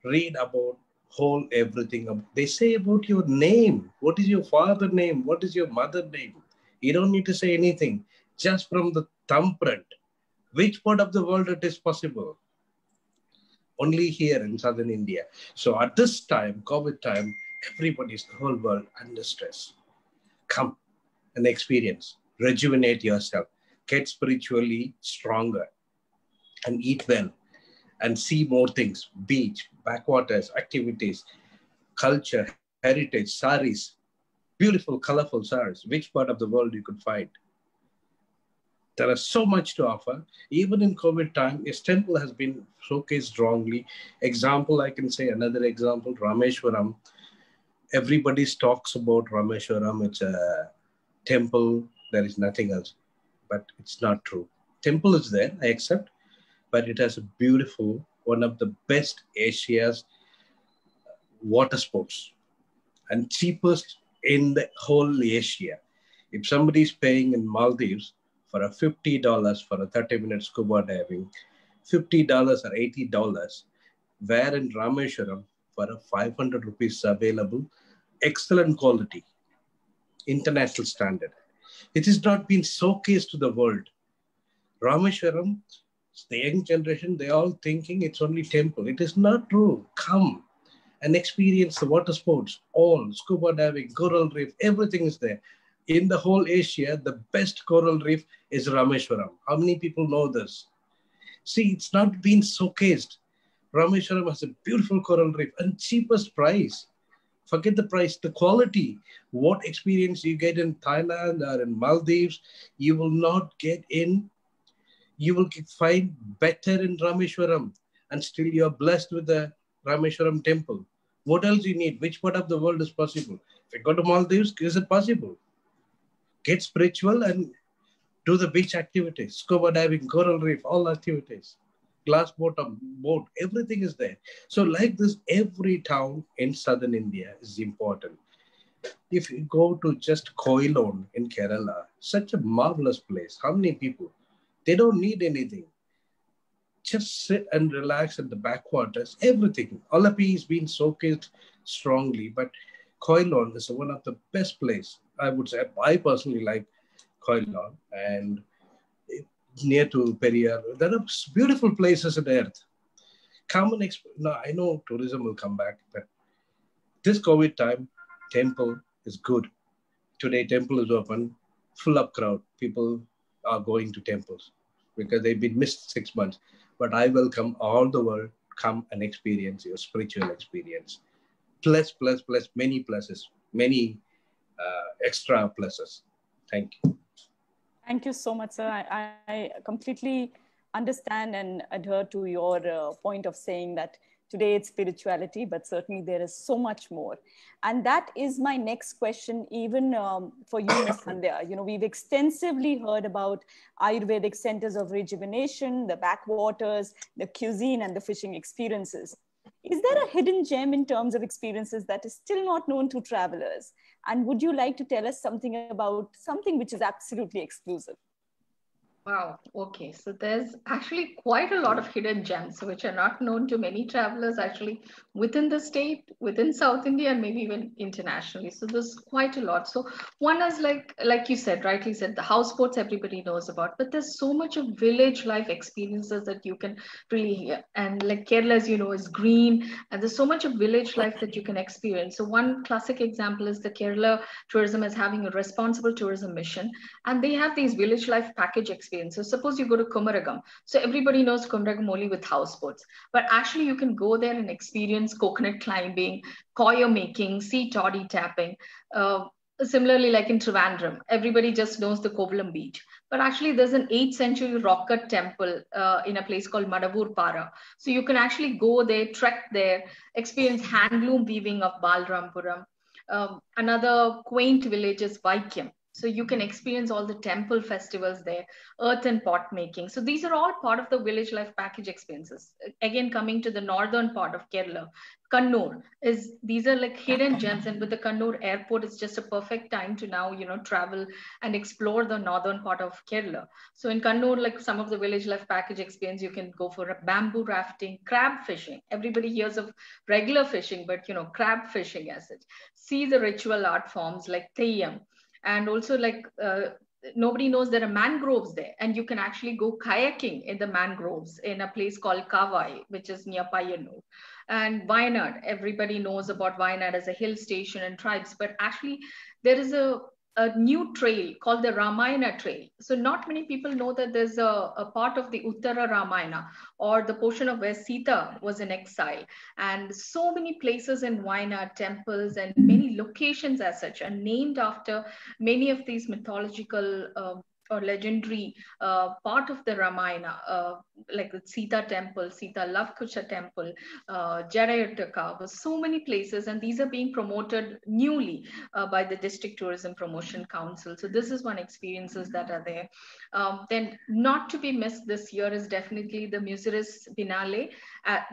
read about whole everything. They say about your name. What is your father name? What is your mother name? You don't need to say anything. Just from the thumbprint. Which part of the world it is possible? Only here in Southern India. So at this time, COVID time, everybody's the whole world under stress. Come and experience, rejuvenate yourself, get spiritually stronger, and eat well, and see more things: beach, backwaters, activities, culture, heritage, saris, beautiful, colorful saris. Which part of the world you could find? There is so much to offer. Even in COVID time, its temple has been showcased strongly. Example, I can say another example, Rameshwaram. Everybody talks about Rameshwaram. It's a temple. There is nothing else. But it's not true. Temple is there, I accept. But it has a beautiful, one of the best Asia's water sports. And cheapest in the whole Asia. If somebody is paying in Maldives for a $50 for a 30-minute scuba diving, $50 or $80, where in Rameshwaram for a 500 rupees available, excellent quality, international standard. It has not been showcased to the world. Rameshwaram, the young generation, they all thinking it's only temple. It is not true. Come and experience the water sports, all scuba diving, coral reef, everything is there. In the whole Asia, the best coral reef is Rameshwaram. How many people know this? See, it's not been showcased. Rameshwaram has a beautiful coral reef and cheapest price. Forget the price, the quality. What experience you get in Thailand or in Maldives, you will not get in. You will find better in Rameshwaram, and still you are blessed with the Rameshwaram temple. What else you need? Which part of the world is possible? If you go to Maldives, is it possible? Get spiritual and do the beach activities, scuba diving, coral reef, all activities, glass bottom, boat, everything is there. So like this, every town in Southern India is important. If you go to just Koilon in Kerala, such a marvelous place. How many people? They don't need anything. Just sit and relax at the backwaters, everything. Alapi is being showcased strongly, but Koilon is one of the best place. I would say, I personally like Koilon, and near to Periyar. There are beautiful places on earth. Come and now I know tourism will come back, but this COVID time, temple is good. Today, temple is open, full up crowd. People are going to temples because they've been missed 6 months. But I welcome all the world, come and experience your spiritual experience. Plus, many pluses, many extra pluses. Thank you. Thank you so much, sir. I completely understand and adhere to your point of saying that today it's spirituality, but certainly there is so much more. And that is my next question, even for you, Ms. Sandhya. You know, we've extensively heard about Ayurvedic centers of rejuvenation, the backwaters, the cuisine, and the fishing experiences. Is there a hidden gem in terms of experiences that is still not known to travelers? And would you like to tell us something about something which is absolutely exclusive? Wow. Okay. So there's actually quite a lot of hidden gems which are not known to many travelers actually within the state, within South India, and maybe even internationally. So there's quite a lot. So one is like you said, rightly said, the houseboats everybody knows about, but there's so much of village life experiences that you can really hear. And like Kerala, as you know, is green, and there's so much of village life that you can experience. So one classic example is the Kerala tourism is having a responsible tourism mission, and they have these village life package experiences. So suppose you go to Kumaragam. So everybody knows Kumaragam only with houseboats, but actually you can go there and experience coconut climbing, koyo making, sea toddy tapping. Similarly, like in Trivandrum, everybody just knows the Kovalam beach, but actually there's an 8th century rock cut temple in a place called Madavur Para. So you can actually go there, trek there, experience handloom weaving of Balrampuram. Another quaint village is Vaikyam. So you can experience all the temple festivals there, earth and pot making. So these are all part of the village life package experiences. Again, coming to the northern part of Kerala, Kannur is, these are like hidden gems. And with the Kannur airport, it's just a perfect time to now, you know, travel and explore the northern part of Kerala. So in Kannur, like some of the village life package experience, you can go for a bamboo rafting, crab fishing. Everybody hears of regular fishing, but you know, crab fishing as such. See the ritual art forms like Theyyam. And also like nobody knows there are mangroves there, and you can actually go kayaking in the mangroves in a place called Kavai, which is near Payyanur. And Wayanad, everybody knows about Wayanad as a hill station and tribes, but actually there is a new trail called the Ramayana Trail. So not many people know that there's a part of the Uttara Ramayana, or the portion of where Sita was in exile. And so many places in Wayanad, temples and many locations as such are named after many of these mythological or legendary part of the Ramayana, like the Sita temple, Sita Lavkucha temple, Jarayataka, so many places, and these are being promoted newly by the District Tourism Promotion Council. So this is one experiences that are there. Then not to be missed this year is definitely the Muziris Binale,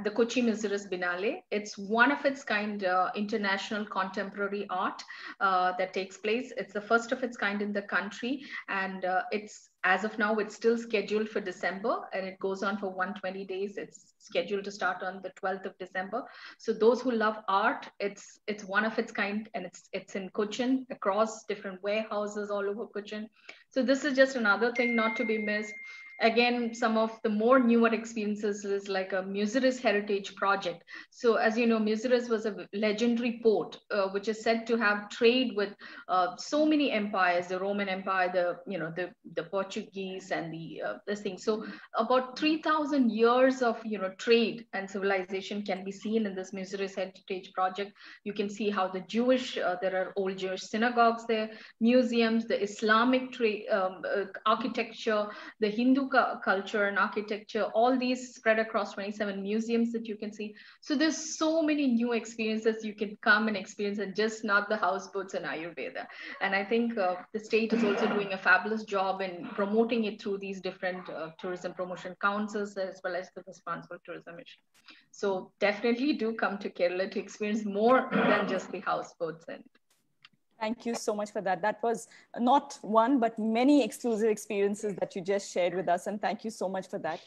the Kochi Muziris Binale. It's one of its kind international contemporary art that takes place. It's the first of its kind in the country, and it's, as of now, it's still scheduled for December, and it goes on for 120 days. It's scheduled to start on the 12th of December. So those who love art, it's one of its kind, and it's in Cochin, across different warehouses all over Cochin. So this is just another thing not to be missed. Again, some of the more newer experiences is like a Muziris Heritage Project. So as you know, Muziris was a legendary port, which is said to have trade with so many empires, the Roman Empire, the Portuguese, and this thing. So about 3,000 years of trade and civilization can be seen in this Muziris Heritage Project. You can see how the Jewish, there are old Jewish synagogues there, museums, the Islamic architecture, the Hindu culture and architecture, all these spread across 27 museums that you can see. So there's so many new experiences you can come and experience, and just not the houseboats and Ayurveda. And I think the state is also doing a fabulous job in promoting it through these different tourism promotion councils, as well as the responsible tourism mission. So definitely do come to Kerala to experience more than just the houseboats. And thank you so much for that. That was not one, but many exclusive experiences that you just shared with us. And thank you so much for that.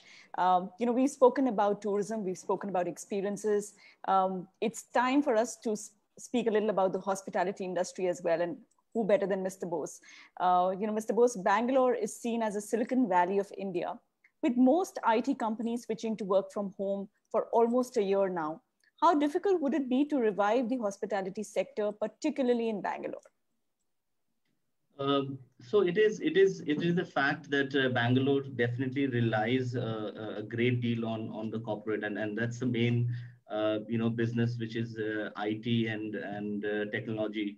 We've spoken about tourism, we've spoken about experiences. It's time for us to speak a little about the hospitality industry as well. And who better than Mr. Bose? Mr. Bose, Bangalore is seen as a Silicon Valley of India, with most IT companies switching to work from home for almost a year now. How difficult would it be to revive the hospitality sector, particularly in Bangalore? So it is a fact that Bangalore definitely relies a great deal on the corporate, and that's the main business, which is IT and technology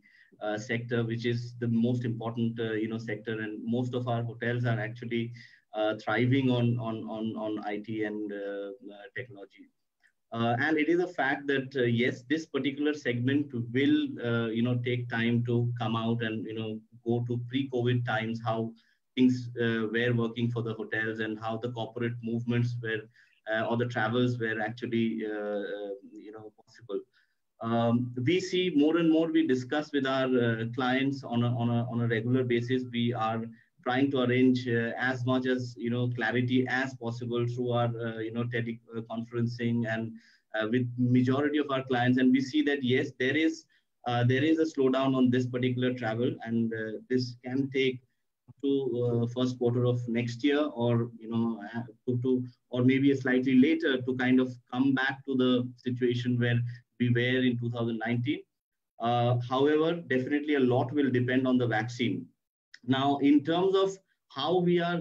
sector, which is the most important sector, and most of our hotels are actually thriving on IT and technology. And it is a fact that yes, this particular segment will take time to come out and go to pre-COVID times, how things were working for the hotels and how the corporate movements were or the travels were actually possible. We see more and more, we discuss with our clients on a regular basis. We are trying to arrange as much as clarity as possible through our teleconferencing and with majority of our clients, and we see that yes, there is a slowdown on this particular travel, and this can take to first quarter of next year, or or maybe a slightly later, to kind of come back to the situation where we were in 2019. However, definitely a lot will depend on the vaccine. Now, in terms of how we are,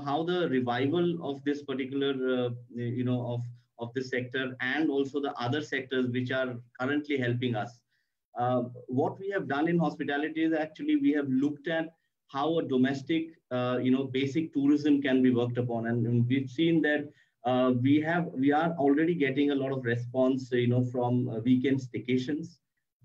how the revival of this particular, of this sector, and also the other sectors which are currently helping us. What we have done in hospitality is actually we have looked at how a domestic, basic tourism can be worked upon, and we've seen that we are already getting a lot of response, from weekend staycations.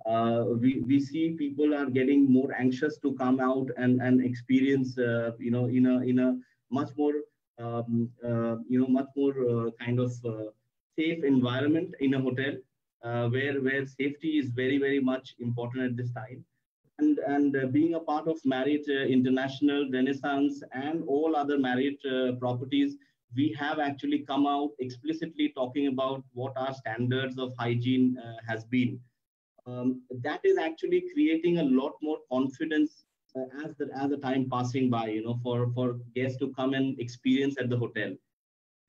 We see people are getting more anxious to come out and experience, in a much more, much more kind of safe environment in a hotel, where safety is very, very much important at this time. And being a part of Marriott International, Renaissance, and all other Marriott properties, we have actually come out explicitly talking about what our standards of hygiene has been. That is actually creating a lot more confidence as the time passing by, for guests to come and experience at the hotel.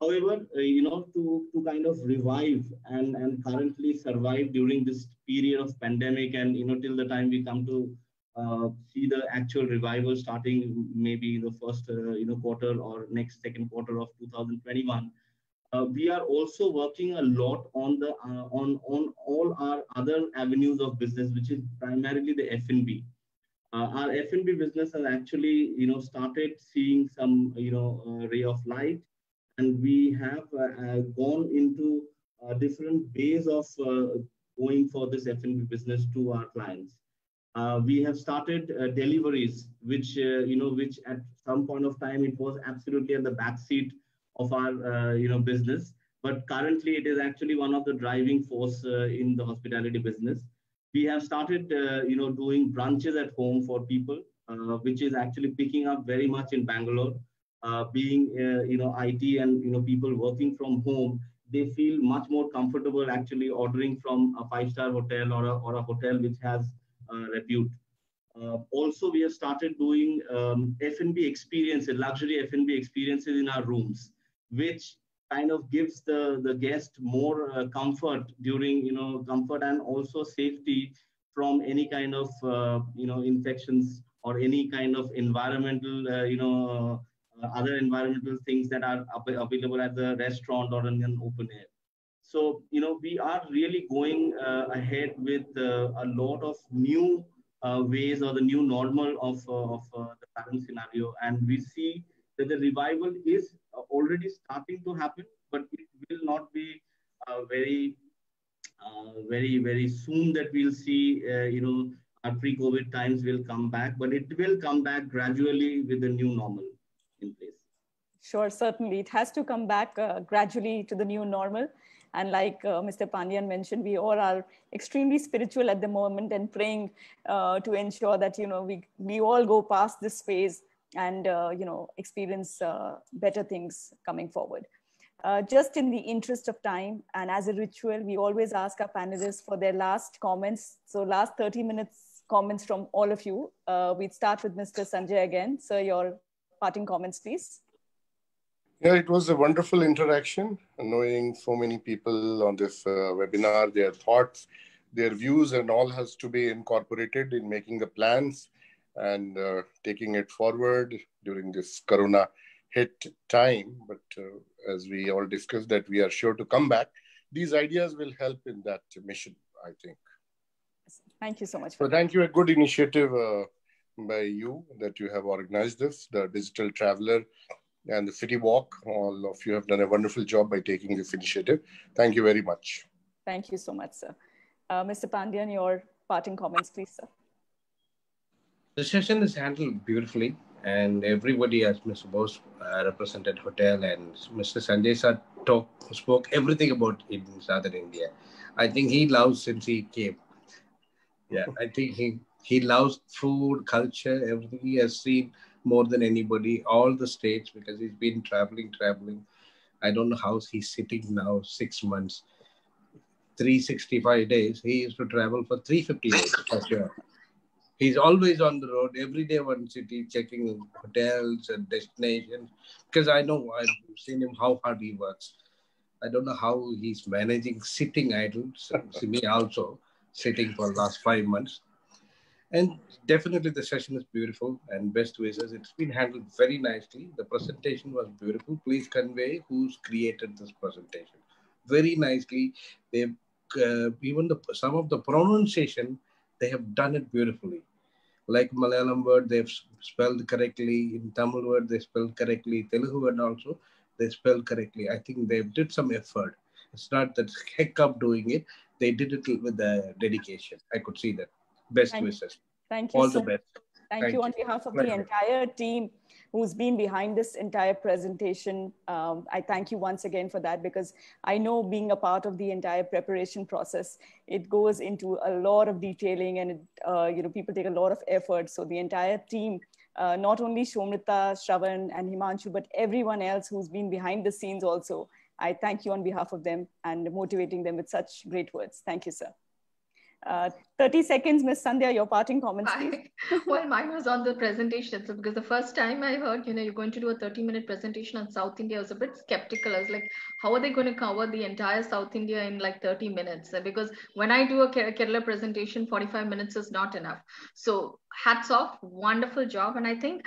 However, to kind of revive and currently survive during this period of pandemic, and till the time we come to see the actual revival starting maybe in the first quarter or next second quarter of 2021. We are also working a lot on the on all our other avenues of business, which is primarily the F&B. Our F&B business has actually started seeing some ray of light, and we have gone into different ways of going for this F&B business to our clients. We have started deliveries, which which at some point of time it was absolutely at the backseat of our business, but currently it is actually one of the driving force in the hospitality business. We have started doing brunches at home for people, which is actually picking up very much in Bangalore. Being IT and people working from home, they feel much more comfortable actually ordering from a 5-star hotel or a hotel which has repute. Also, we have started doing F&B experiences, luxury F&B experiences in our rooms, which kind of gives the guest more comfort during, comfort and also safety from any kind of, infections or any kind of environmental, other environmental things that are available at the restaurant or in an open air. So, we are really going ahead with a lot of new ways, or the new normal of the current scenario. And we see that the revival is already starting to happen, but it will not be very, very soon that we'll see, our pre-COVID times will come back, but it will come back gradually with the new normal in place. Sure, certainly. It has to come back gradually to the new normal. And like Mr. Pandian mentioned, we all are extremely spiritual at the moment and praying to ensure that, we all go past this phase and, experience better things coming forward. Just in the interest of time and as a ritual, we always ask our panelists for their last comments. So last 30 minutes comments from all of you. We'd start with Mr. Sanjay again. Sir, your parting comments, please. Yeah, it was a wonderful interaction, knowing so many people on this webinar, their thoughts, their views, and all has to be incorporated in making the plans and taking it forward during this Corona hit time. But as we all discussed, that we are sure to come back. These ideas will help in that mission, I think. Thank you so much. So thank you. A good initiative by you that you have organized this, the Digital Traveler and the City Walk. All of you have done a wonderful job by taking this initiative. Thank you very much. Thank you so much, sir. Mr. Pandian, your parting comments, please, sir. The session is handled beautifully, and everybody, as Mr. Bose represented hotel, and Mr. Sanjay sir spoke everything about in Southern India. I think he loves since he came. Yeah, I think he loves food, culture, everything. He has seen more than anybody, all the states, because he's been traveling. I don't know how he's sitting now, 6 months, 365 days. He used to travel for 350 days, for sure. He's always on the road, every day one city, checking hotels and destinations. Because I know, I've seen him, how hard he works. I don't know how he's managing sitting idle. So, me also, sitting for the last 5 months. And definitely the session is beautiful and best wishes. It's been handled very nicely. The presentation was beautiful. Please convey who's created this presentation. Very nicely. They've, even some of the pronunciation, they have done it beautifully. Like Malayalam word, they've spelled correctly. In Tamil word, they spelled correctly. Telugu word also, they spelled correctly. I think they did some effort. It's not that heck up doing it. They did it with the dedication. I could see that. Best wishes. Thank you. All the best. Thank you on behalf of the entire team who's been behind this entire presentation. I thank you once again for that, because I know, being a part of the entire preparation process, it goes into a lot of detailing, and people take a lot of effort. So the entire team, not only Shomrita, Shravan and Himanshu, but everyone else who's been behind the scenes also, I thank you on behalf of them and motivating them with such great words. Thank you, sir. 30 seconds, Ms. Sandhya, your parting comments, please. Well, mine was on the presentation. So because the first time I heard, you're going to do a 30-minute presentation on South India, I was a bit skeptical. I was like, how are they going to cover the entire South India in like 30 minutes? Because when I do a Kerala presentation, 45 minutes is not enough. So hats off, wonderful job. And I think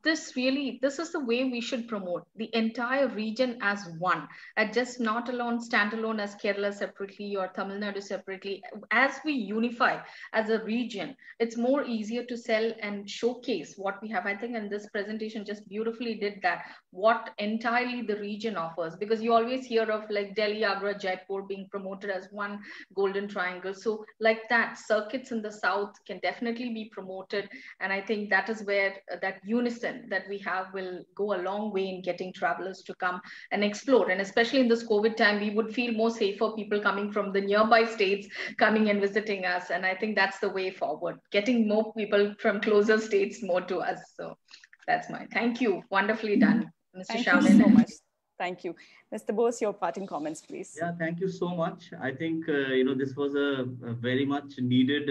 this is the way we should promote the entire region as one, and just not alone, standalone as Kerala separately or Tamil Nadu separately. As we unify as a region, it's more easier to sell and showcase what we have. I think, and this presentation just beautifully did that, what entirely the region offers, because you always hear of like Delhi, Agra, Jaipur being promoted as one golden triangle. So like that, circuits in the south can definitely be promoted. And I think that is where that unison that we have will go a long way in getting travelers to come and explore. And especially in this COVID time, we would feel more safer, people coming from the nearby states coming and visiting us. And I think that's the way forward, getting more people from closer states more to us. So that's mine. Thank you. Wonderfully done, Mr. Thank you so much. Thank you. Mr. Bose, your parting comments, please. Yeah, thank you so much. I think, this was a very much needed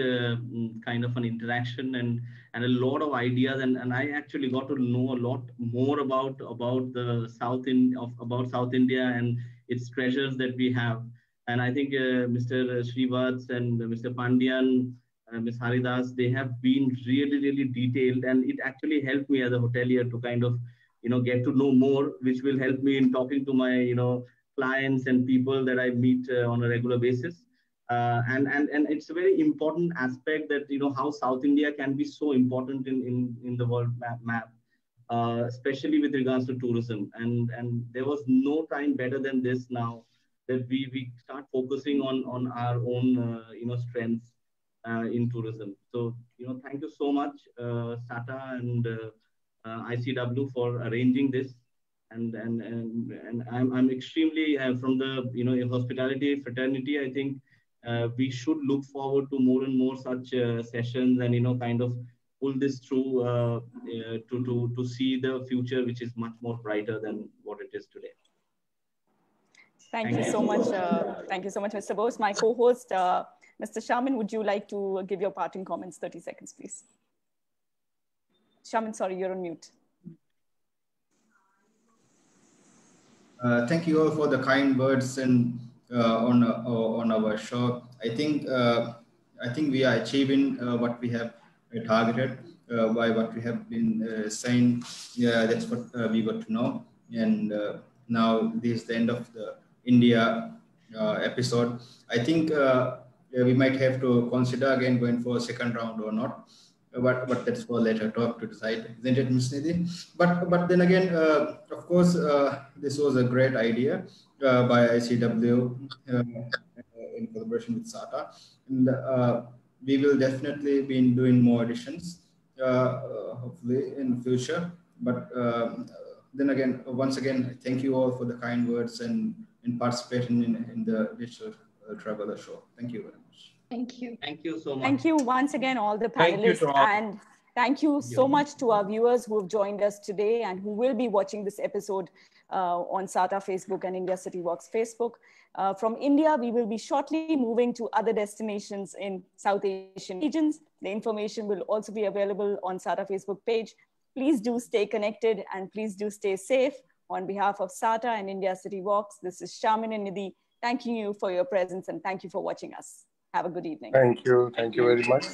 kind of an interaction and a lot of ideas. And I actually got to know a lot more about the South India and its treasures that we have. And I think Mr. Srivats and Mr. Pandian, Ms. Haridas, they have been really, really detailed. And it actually helped me as a hotelier to kind of, get to know more, which will help me in talking to my, clients and people that I meet on a regular basis. And it's a very important aspect that, how South India can be so important in the world map, especially with regards to tourism. And there was no time better than this now that we start focusing on our own, strengths in tourism. So, thank you so much, SATA and ICW for arranging this, and I'm extremely from the hospitality fraternity. I think we should look forward to more and more such sessions, and kind of pull this through to see the future, which is much more brighter than what it is today. Thank you so much. Thank you so much, Mr. Bose. My co-host, Mr. Shaman, would you like to give your parting comments? 30 seconds, please. Shaman, sorry, you're on mute. Thank you all for the kind words and on our show. I think we are achieving what we have targeted. by what we have been saying. Yeah, that's what we got to know. And now this is the end of the India episode. I think we might have to consider again going for a second round or not. But that's for later talk to decide, isn't it, Ms. Nidhi? But then again, of course, this was a great idea by ICW in collaboration with SATA, and we will definitely be doing more editions, hopefully in the future. But then again, once again, thank you all for the kind words and in participating in the Digital Traveler show. Thank you very much. Thank you. Thank you so much. Thank you once again, all the Thank you panelists. to all. And thank you so much to our viewers who have joined us today and who will be watching this episode on SATA Facebook and India City Walks Facebook. From India, we will be shortly moving to other destinations in South Asian regions. The information will also be available on SATA Facebook page. Please do stay connected and please do stay safe. On behalf of SATA and India City Walks, this is Shaman and Nidhi thanking you for your presence and thank you for watching us. Have a good evening. Thank you. Thank you very much.